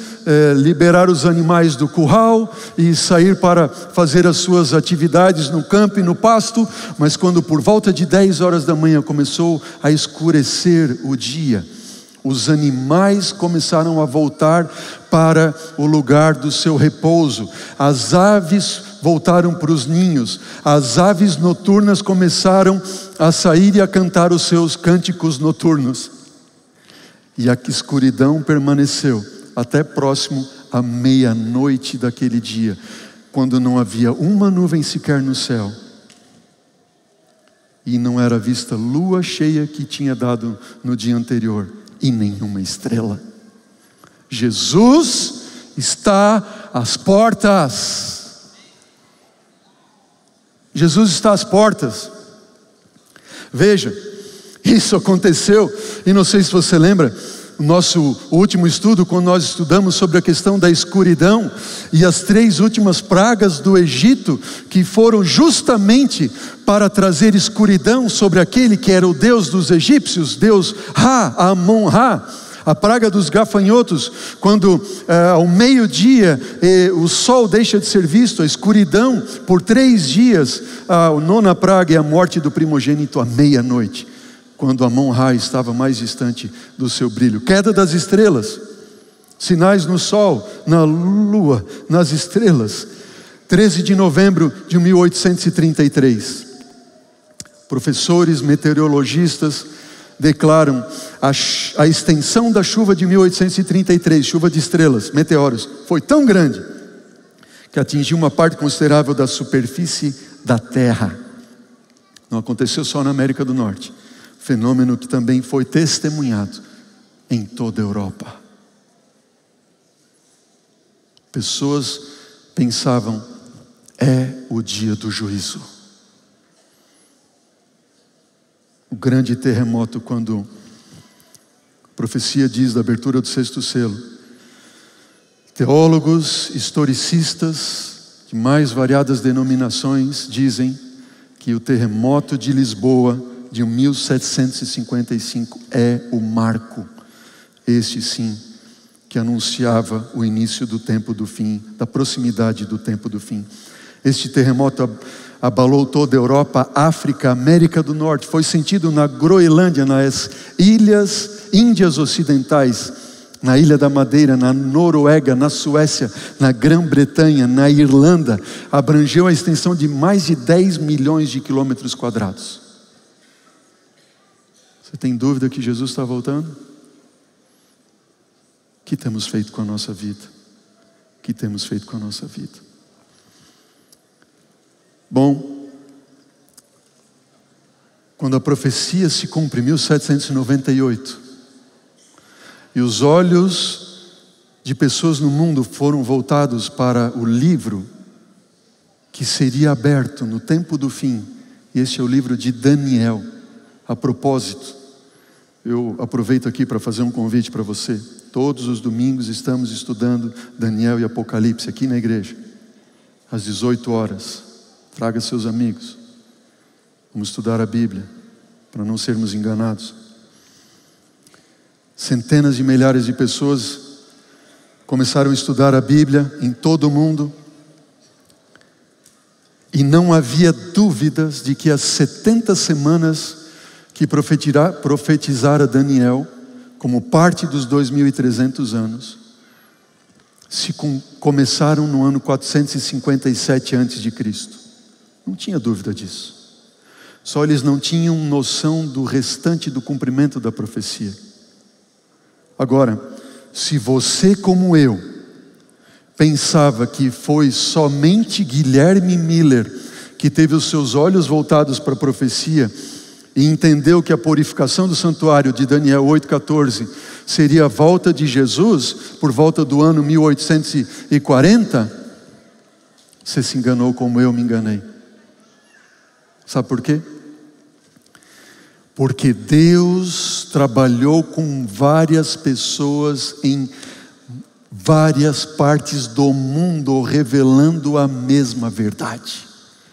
liberar os animais do curral e sair para fazer as suas atividades no campo e no pasto. Mas quando por volta de 10 horas da manhã começou a escurecer o dia, os animais começaram a voltar para o lugar do seu repouso. As aves voltaram para os ninhos. As aves noturnas começaram a sair e a cantar os seus cânticos noturnos. E a escuridão permaneceu até próximo à meia-noite daquele dia, quando não havia uma nuvem sequer no céu. E não era vista lua cheia que tinha dado no dia anterior. E nenhuma estrela. Jesus está às portas. Jesus está às portas. Veja, Isso aconteceu, e não sei se você lembra, o nosso último estudo, quando nós estudamos sobre a questão da escuridão e as 3 últimas pragas do Egito, que foram justamente para trazer escuridão sobre aquele que era o Deus dos egípcios, Deus Ra, Amon-Ra. A praga dos gafanhotos, quando ao meio-dia o sol deixa de ser visto, a escuridão por 3 dias, a 9ª praga é a morte do primogênito à meia-noite, quando Amon-Ra estava mais distante do seu brilho. Queda das estrelas, sinais no sol, na lua, nas estrelas. 13 de novembro de 1833. Professores, meteorologistas declaram a extensão da chuva de 1833, chuva de estrelas, meteoros, foi tão grande que atingiu uma parte considerável da superfície da Terra. Não aconteceu só na América do Norte, fenômeno que também foi testemunhado em toda a Europa. Pessoas pensavam, é o dia do juízo. O grande terremoto, quando a profecia diz da abertura do 6º selo, teólogos, historicistas de mais variadas denominações dizem que o terremoto de Lisboa de 1755 é o marco, este sim, que anunciava o início do tempo do fim, da proximidade do tempo do fim. Este terremoto abalou toda a Europa, África, América do Norte, foi sentido na Groenlândia, nas ilhas Índias Ocidentais, na Ilha da Madeira, na Noruega, na Suécia, na Grã-Bretanha, na Irlanda, abrangeu a extensão de mais de 10 milhões de quilômetros quadrados. Você tem dúvida que Jesus está voltando? O que temos feito com a nossa vida? O que temos feito com a nossa vida? Bom, quando a profecia se cumpre em 1798, e os olhos de pessoas no mundo foram voltados para o livro que seria aberto no tempo do fim, e este é o livro de Daniel. A propósito, eu aproveito aqui para fazer um convite para você. Todos os domingos estamos estudando Daniel e Apocalipse aqui na igreja, às 18 horas. Traga seus amigos. Vamos estudar a Bíblia, para não sermos enganados. Centenas de milhares de pessoas começaram a estudar a Bíblia em todo o mundo. E não havia dúvidas de que as 70 semanas que profetizara Daniel, como parte dos 2.300 anos, começaram no ano 457 a.C. Não tinha dúvida disso. Só eles não tinham noção do restante do cumprimento da profecia. Agora, se você como eu pensava que foi somente Guilherme Miller que teve os seus olhos voltados para a profecia e entendeu que a purificação do santuário de Daniel 8,14 seria a volta de Jesus por volta do ano 1840, você se enganou como eu me enganei. Sabe por quê? Porque Deus trabalhou com várias pessoas em várias partes do mundo, revelando a mesma verdade.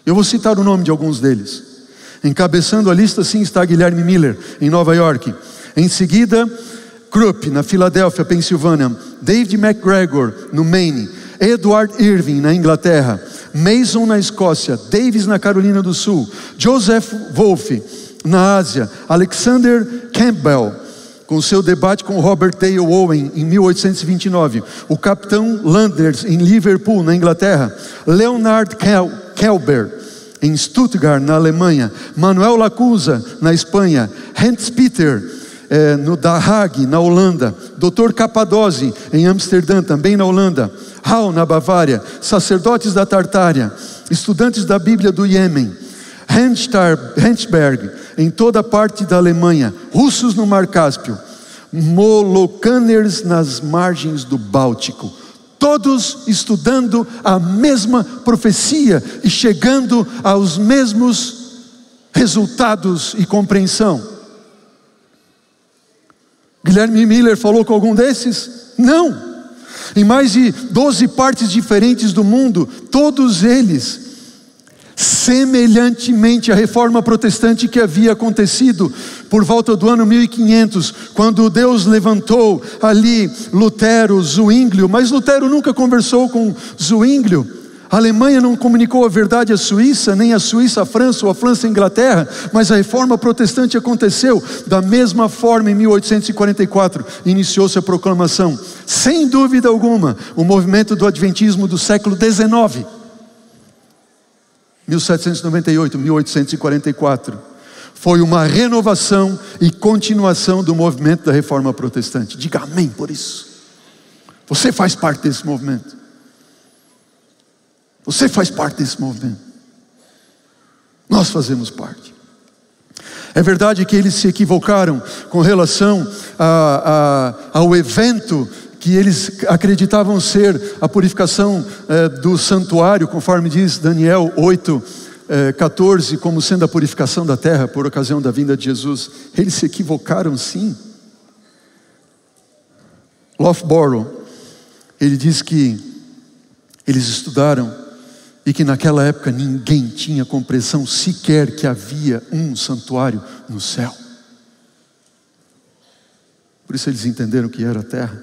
Eu vou citar o nome de alguns deles. Encabeçando a lista, sim, está Guilherme Miller, em Nova York. Em seguida, Krupp, na Filadélfia, Pensilvânia. David McGregor, no Maine. Edward Irving, na Inglaterra. Mason, na Escócia. Davis, na Carolina do Sul. Joseph Wolff, na Ásia. Alexander Campbell, com seu debate com Robert Dale Owen, em 1829. O capitão Landers, em Liverpool, na Inglaterra. Leonard Kelber, em Stuttgart, na Alemanha. Manuel Lacusa, na Espanha. Hans Peter, no Da Hague, na Holanda. Dr. Capadose, em Amsterdã, também na Holanda. Hall, na Bavária. Sacerdotes da Tartária. Estudantes da Bíblia do Iêmen. Hensberg, em toda parte da Alemanha. Russos no Mar Cáspio. Molokaners nas margens do Báltico. Todos estudando a mesma profecia e chegando aos mesmos resultados e compreensão. Guilherme Miller falou com algum desses? Não. Em mais de 12 partes diferentes do mundo, todos eles, semelhantemente à reforma protestante que havia acontecido por volta do ano 1500, quando Deus levantou ali Lutero, Zwinglio, mas Lutero nunca conversou com Zwinglio. A Alemanha não comunicou a verdade à Suíça, nem a Suíça à França, ou a França à Inglaterra, mas a reforma protestante aconteceu. Da mesma forma, em 1844, iniciou-se a proclamação. Sem dúvida alguma, o movimento do Adventismo do século XIX, 1798, 1844, foi uma renovação e continuação do movimento da reforma protestante. Diga amém por isso. Você faz parte desse movimento. Você faz parte desse movimento. Nós fazemos parte. É verdade que eles se equivocaram com relação ao evento que eles acreditavam ser a purificação do santuário, conforme diz Daniel 8:14, como sendo a purificação da terra por ocasião da vinda de Jesus. Eles se equivocaram sim. Loughborough, ele diz que eles estudaram e que naquela época ninguém tinha compreensão sequer que havia um santuário no céu. Por isso eles entenderam que era a terra.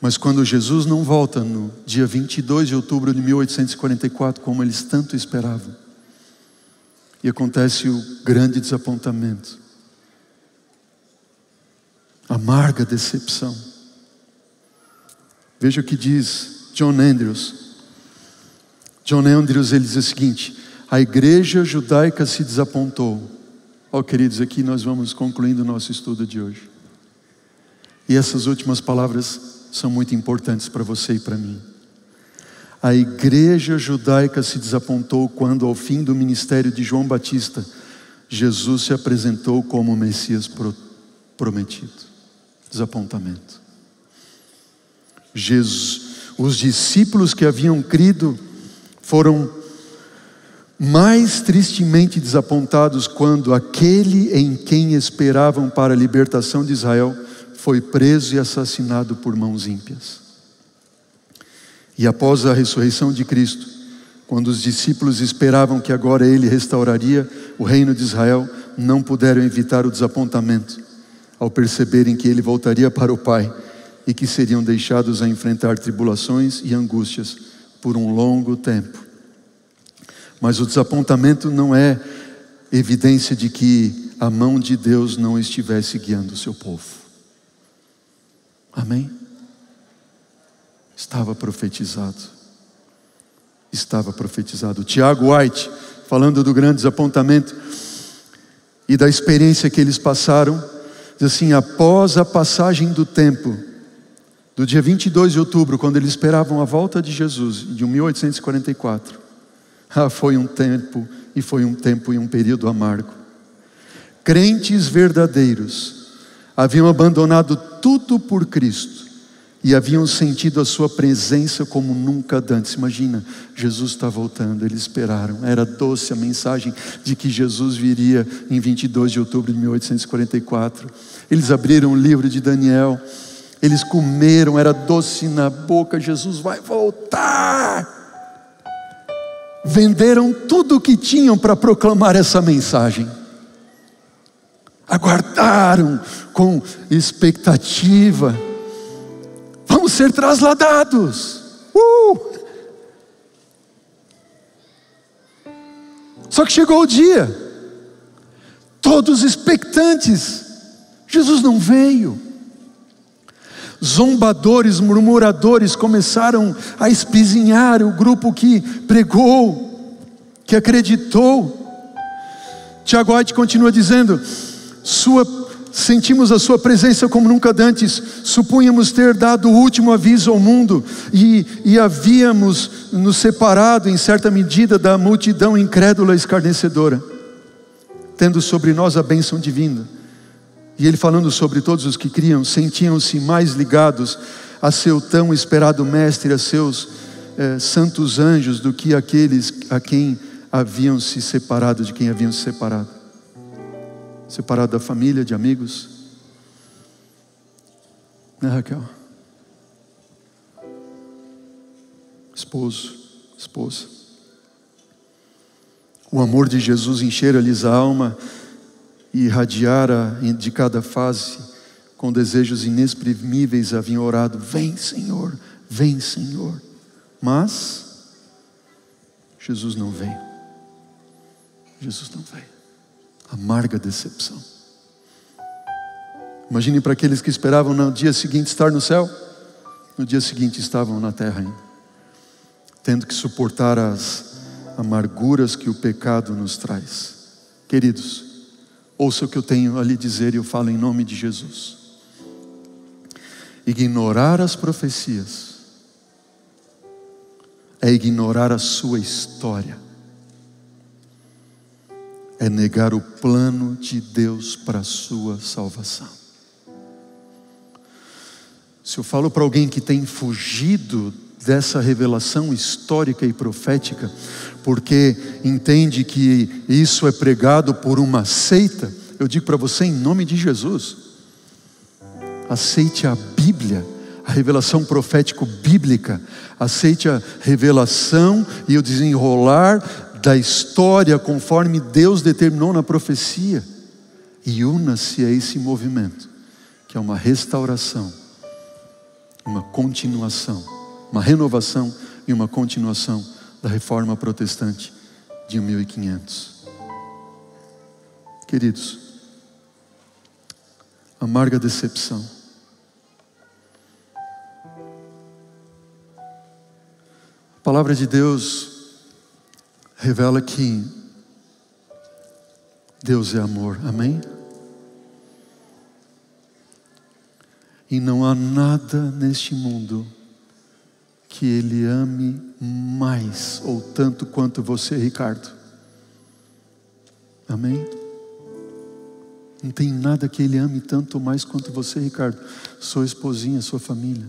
Mas quando Jesus não volta no dia 22 de outubro de 1844, como eles tanto esperavam, e acontece o grande desapontamento, amarga decepção. Veja o que diz John Andrews. John Andrews, ele diz o seguinte: a igreja judaica se desapontou. Queridos, aqui nós vamos concluindo o nosso estudo de hoje. E essas últimas palavras são muito importantes para você e para mim. A igreja judaica se desapontou quando, ao fim do ministério de João Batista, Jesus se apresentou como o Messias prometido. Desapontamento. Os discípulos que haviam crido foram mais tristemente desapontados quando aquele em quem esperavam para a libertação de Israel foi preso e assassinado por mãos ímpias. E após a ressurreição de Cristo, quando os discípulos esperavam que agora ele restauraria o reino de Israel, não puderam evitar o desapontamento ao perceberem que ele voltaria para o Pai e que seriam deixados a enfrentar tribulações e angústias por um longo tempo. Mas o desapontamento não é evidência de que a mão de Deus não estivesse guiando o seu povo. Amém? Estava profetizado. Estava profetizado. Tiago White, falando do grande desapontamento e da experiência que eles passaram, diz assim: após a passagem do tempo, do dia 22 de outubro, quando eles esperavam a volta de Jesus, de 1844, foi um tempo e um período amargo. Crentes verdadeiros haviam abandonado tudo por Cristo e haviam sentido a sua presença como nunca antes. Imagina, Jesus está voltando, eles esperaram, era doce a mensagem de que Jesus viria em 22 de outubro de 1844. Eles abriram o livro de Daniel, eles comeram, era doce na boca, Jesus vai voltar. Venderam tudo o que tinham para proclamar essa mensagem. Aguardaram com expectativa. Vamos ser trasladados. Só que chegou o dia, todos expectantes, Jesus não veio. Zombadores, murmuradores começaram a espizinhar o grupo que pregou, que acreditou. Tiago White continua dizendo: sentimos a sua presença como nunca antes, supunhamos ter dado o último aviso ao mundo e havíamos nos separado em certa medida da multidão incrédula e escarnecedora, tendo sobre nós a bênção divina. E ele, falando sobre todos os que criam, sentiam-se mais ligados a seu tão esperado mestre, a seus santos anjos, do que aqueles a quem haviam se separado, de quem haviam se separado. separado da família, de amigos. Né, Raquel? Esposo, esposa. O amor de Jesus encher-lhes a alma e irradiara de cada face, com desejos inexprimíveis haviam orado: vem Senhor, vem Senhor. Mas Jesus não veio. Jesus não veio. Amarga decepção. Imagine para aqueles que esperavam no dia seguinte estar no céu. No dia seguinte estavam na terra ainda, tendo que suportar as amarguras que o pecado nos traz. Queridos, ouça o que eu tenho a lhe dizer e eu falo em nome de Jesus. Ignorar as profecias é ignorar a sua história, é negar o plano de Deus para a sua salvação. Se eu falo para alguém que tem fugido dessa revelação histórica e profética, porque entende que isso é pregado por uma seita, eu digo para você em nome de Jesus: aceite a Bíblia, a revelação profético bíblica, aceite a revelação e o desenrolar da história conforme Deus determinou na profecia, e una-se a esse movimento, que é uma restauração, uma continuação, uma renovação e uma continuação da reforma protestante de 1500. Queridos, amarga decepção. A palavra de Deus revela que Deus é amor, amém? E não há nada neste mundo que Ele ame mais ou tanto quanto você, Ricardo. Amém? Não tem nada que Ele ame tanto ou mais quanto você, Ricardo, sua esposinha, sua família.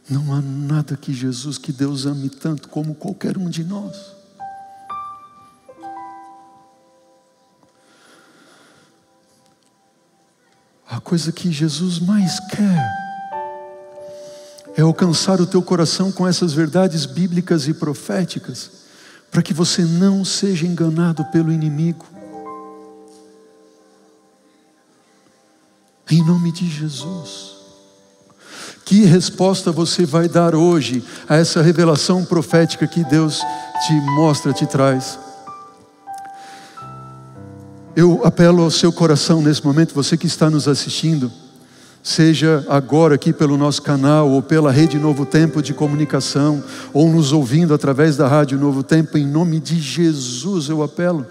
Não há nada que Jesus, que Deus ame tanto como qualquer um de nós. A coisa que Jesus mais quer é alcançar o teu coração com essas verdades bíblicas e proféticas, para que você não seja enganado pelo inimigo. Em nome de Jesus. Que resposta você vai dar hoje a essa revelação profética que Deus te mostra, te traz? Eu apelo ao seu coração nesse momento, você que está nos assistindo, seja agora aqui pelo nosso canal, ou pela Rede Novo Tempo de comunicação, ou nos ouvindo através da Rádio Novo Tempo, em nome de Jesus eu apelo.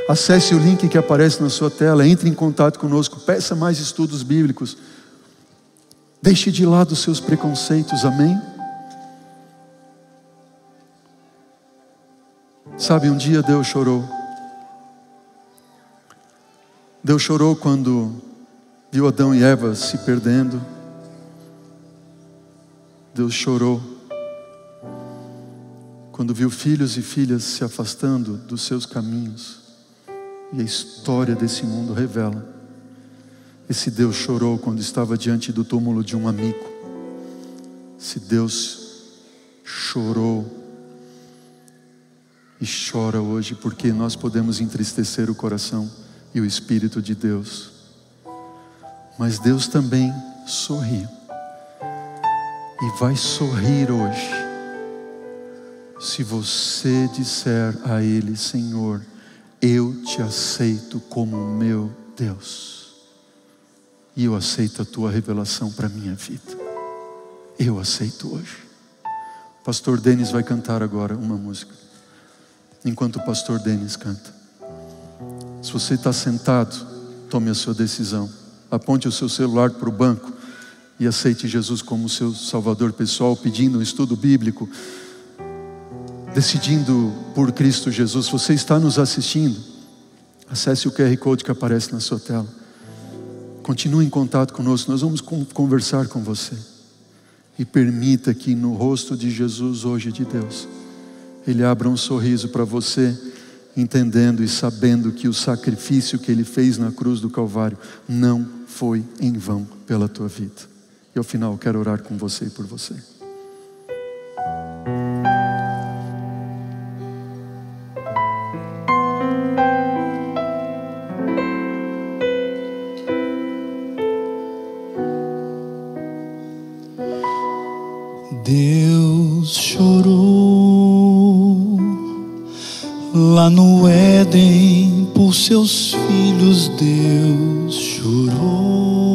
Acesse o link que aparece na sua tela, entre em contato conosco, peça mais estudos bíblicos. Deixe de lado os seus preconceitos, amém? Sabe, um dia Deus chorou. Deus chorou quando viu Adão e Eva se perdendo. Deus chorou quando viu filhos e filhas se afastando dos seus caminhos. E a história desse mundo revela. Esse Deus chorou quando estava diante do túmulo de um amigo. Esse Deus chorou e chora hoje, porque nós podemos entristecer o coração e o Espírito de Deus. Mas Deus também sorri e vai sorrir hoje, se você disser a Ele: Senhor, eu te aceito como meu Deus. E eu aceito a tua revelação para a minha vida. Eu aceito hoje. O pastor Denis vai cantar agora uma música. Enquanto o pastor Denis canta, se você está sentado, tome a sua decisão. Aponte o seu celular para o banco e aceite Jesus como seu salvador pessoal, pedindo um estudo bíblico, decidindo por Cristo Jesus. Se você está nos assistindo, acesse o QR Code que aparece na sua tela. Continue em contato conosco, nós vamos conversar com você. E permita que no rosto de Jesus hoje, de Deus, Ele abra um sorriso para você, entendendo e sabendo que o sacrifício que Ele fez na cruz do Calvário não foi em vão pela tua vida. E ao final eu quero orar com você e por você. Deus chorou lá no Éden por seus filhos. Deus chorou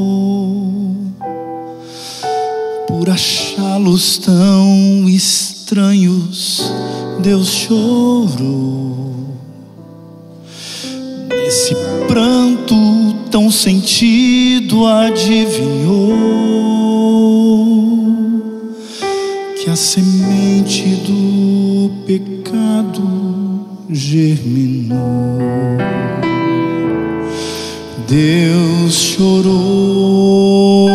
por achá-los tão estranhos. Deus chorou nesse pranto tão sentido. Adivinhou que a semente do pecado germinou. Deus chorou,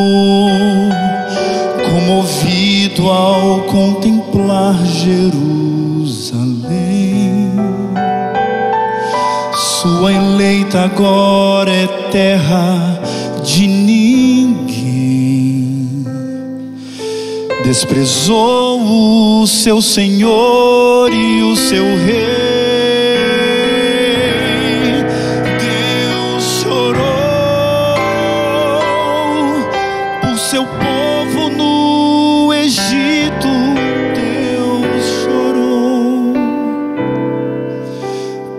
comovido ao contemplar Jerusalém. Sua eleita agora é terra de ninguém. Desprezou o seu Senhor e o seu Rei. Deus chorou por seu povo no Egito. Deus chorou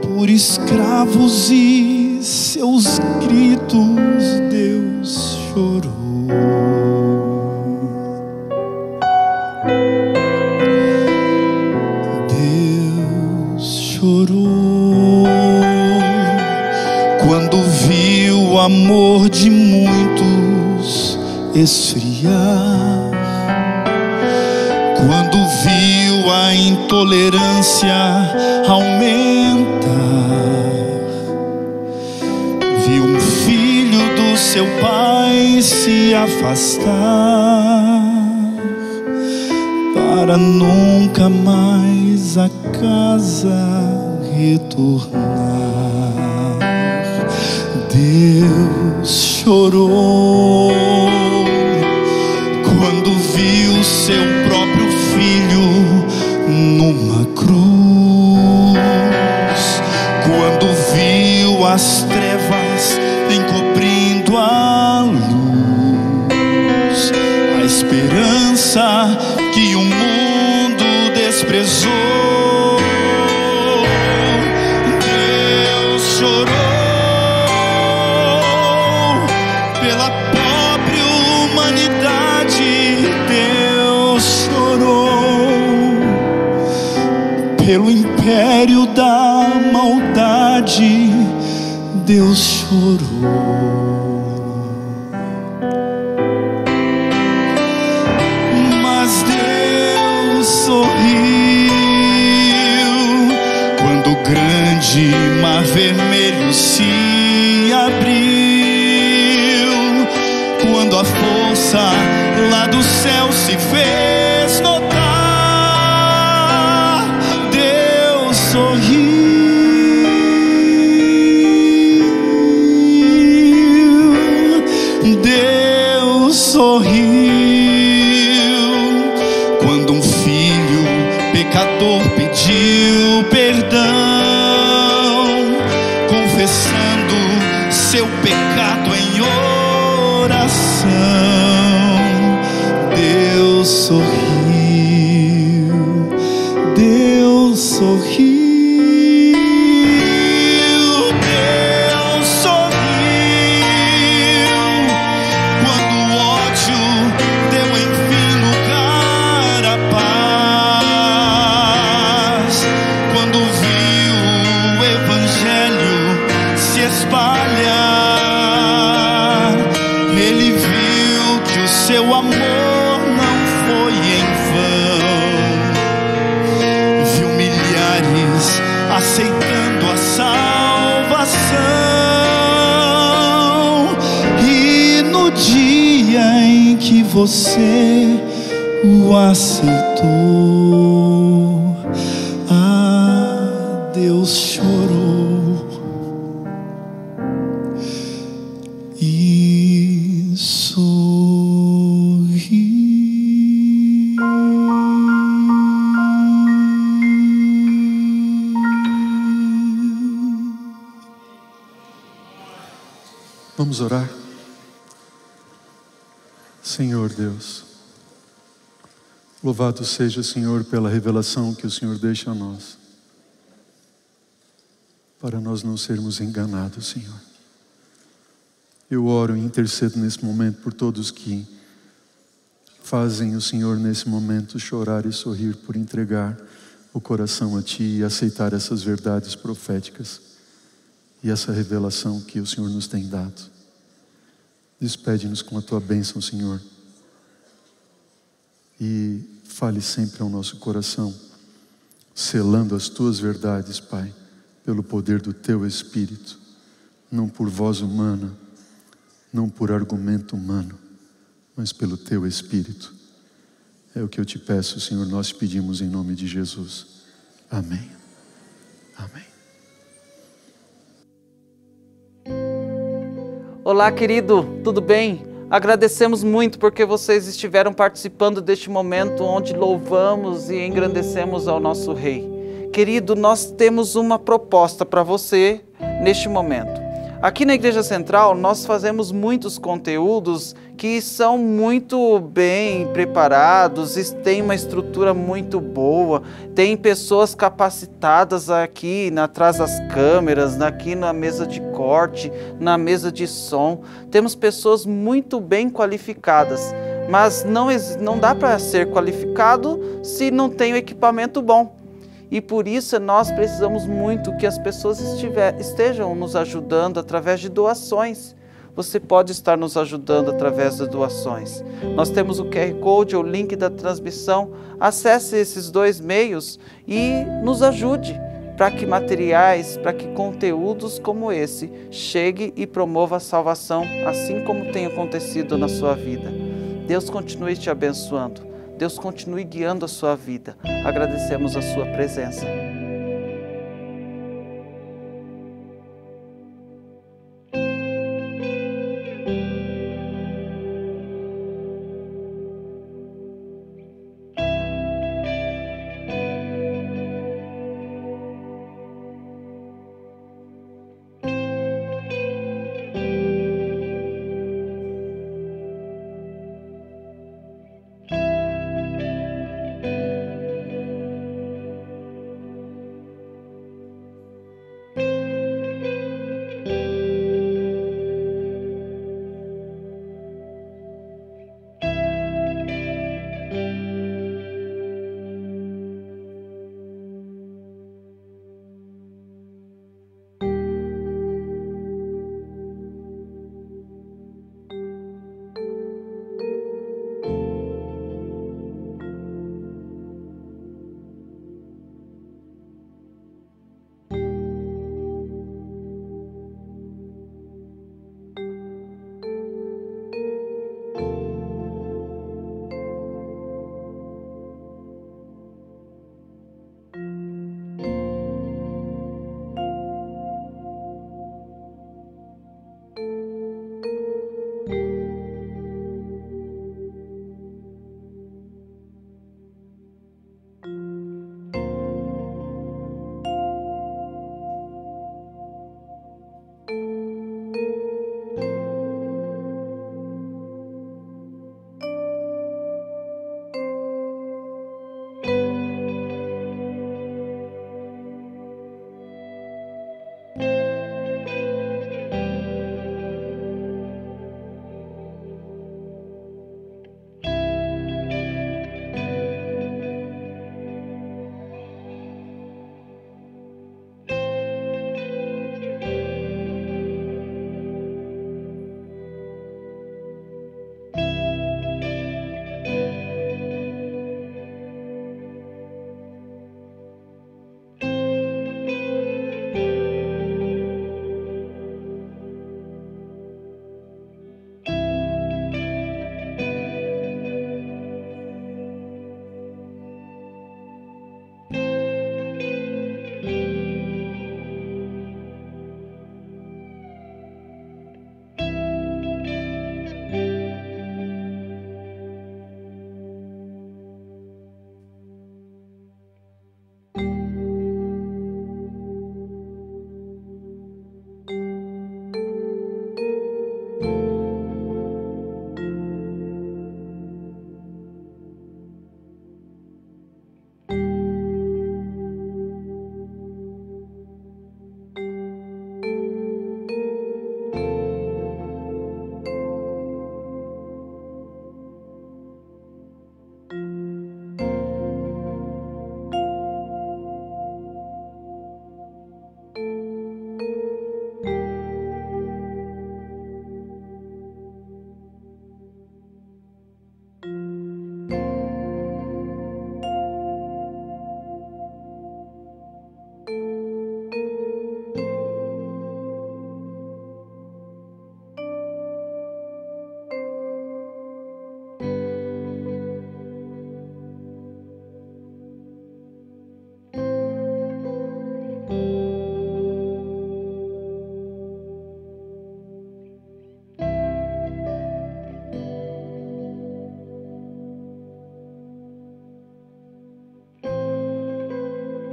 por escravos e seus gritos. Deus chorou. Chorou quando viu o amor de muitos esfriar, quando viu a intolerância aumentar, viu um filho do seu pai se afastar para nunca mais a casa retornar. Deus chorou quando viu seu próprio filho numa cruz, quando viu as trevas encobrindo a luz, a esperança que o mundo desprezou. Deus chorou pela pobre humanidade. Deus chorou pelo império da maldade. Deus chorou. Sorriu quando o grande mar vermelho se abriu, quando a força lá do céu se fez notar. Deus sorriu, Deus sorriu quando um filho pecador pediu perdão, confessando seu pecado em oração. Deus sorriu, Deus sorriu. Ele viu que o seu amor não foi em vão, viu milhares aceitando a salvação, e no dia em que você o aceitou, e sorri. Vamos orar. Senhor Deus, louvado seja o Senhor pela revelação que o Senhor deixa a nós, para nós não sermos enganados, Senhor. Eu oro e intercedo nesse momento por todos que fazem o Senhor nesse momento chorar e sorrir por entregar o coração a Ti e aceitar essas verdades proféticas e essa revelação que o Senhor nos tem dado. Despede-nos com a Tua bênção, Senhor, e fale sempre ao nosso coração, selando as Tuas verdades, Pai, pelo poder do Teu Espírito, não por voz humana, não por argumento humano, mas pelo Teu Espírito. É o que eu Te peço, Senhor, nós te pedimos em nome de Jesus. Amém. Amém. Olá, querido, tudo bem? Agradecemos muito porque vocês estiveram participando deste momento onde louvamos e engrandecemos ao nosso Rei. Querido, nós temos uma proposta para você neste momento. Aqui na Igreja Central, nós fazemos muitos conteúdos que são muito bem preparados, tem uma estrutura muito boa, tem pessoas capacitadas aqui atrás das câmeras, aqui na mesa de corte, na mesa de som. Temos pessoas muito bem qualificadas, mas não dá para ser qualificado se não tem o equipamento bom. E por isso nós precisamos muito que as pessoas estejam nos ajudando através de doações. Você pode estar nos ajudando através de doações. Nós temos o QR Code, o link da transmissão. Acesse esses dois meios e nos ajude para que materiais, para que conteúdos como esse chegue e promova a salvação, assim como tem acontecido na sua vida. Deus continue te abençoando. Deus continue guiando a sua vida. Agradecemos a sua presença.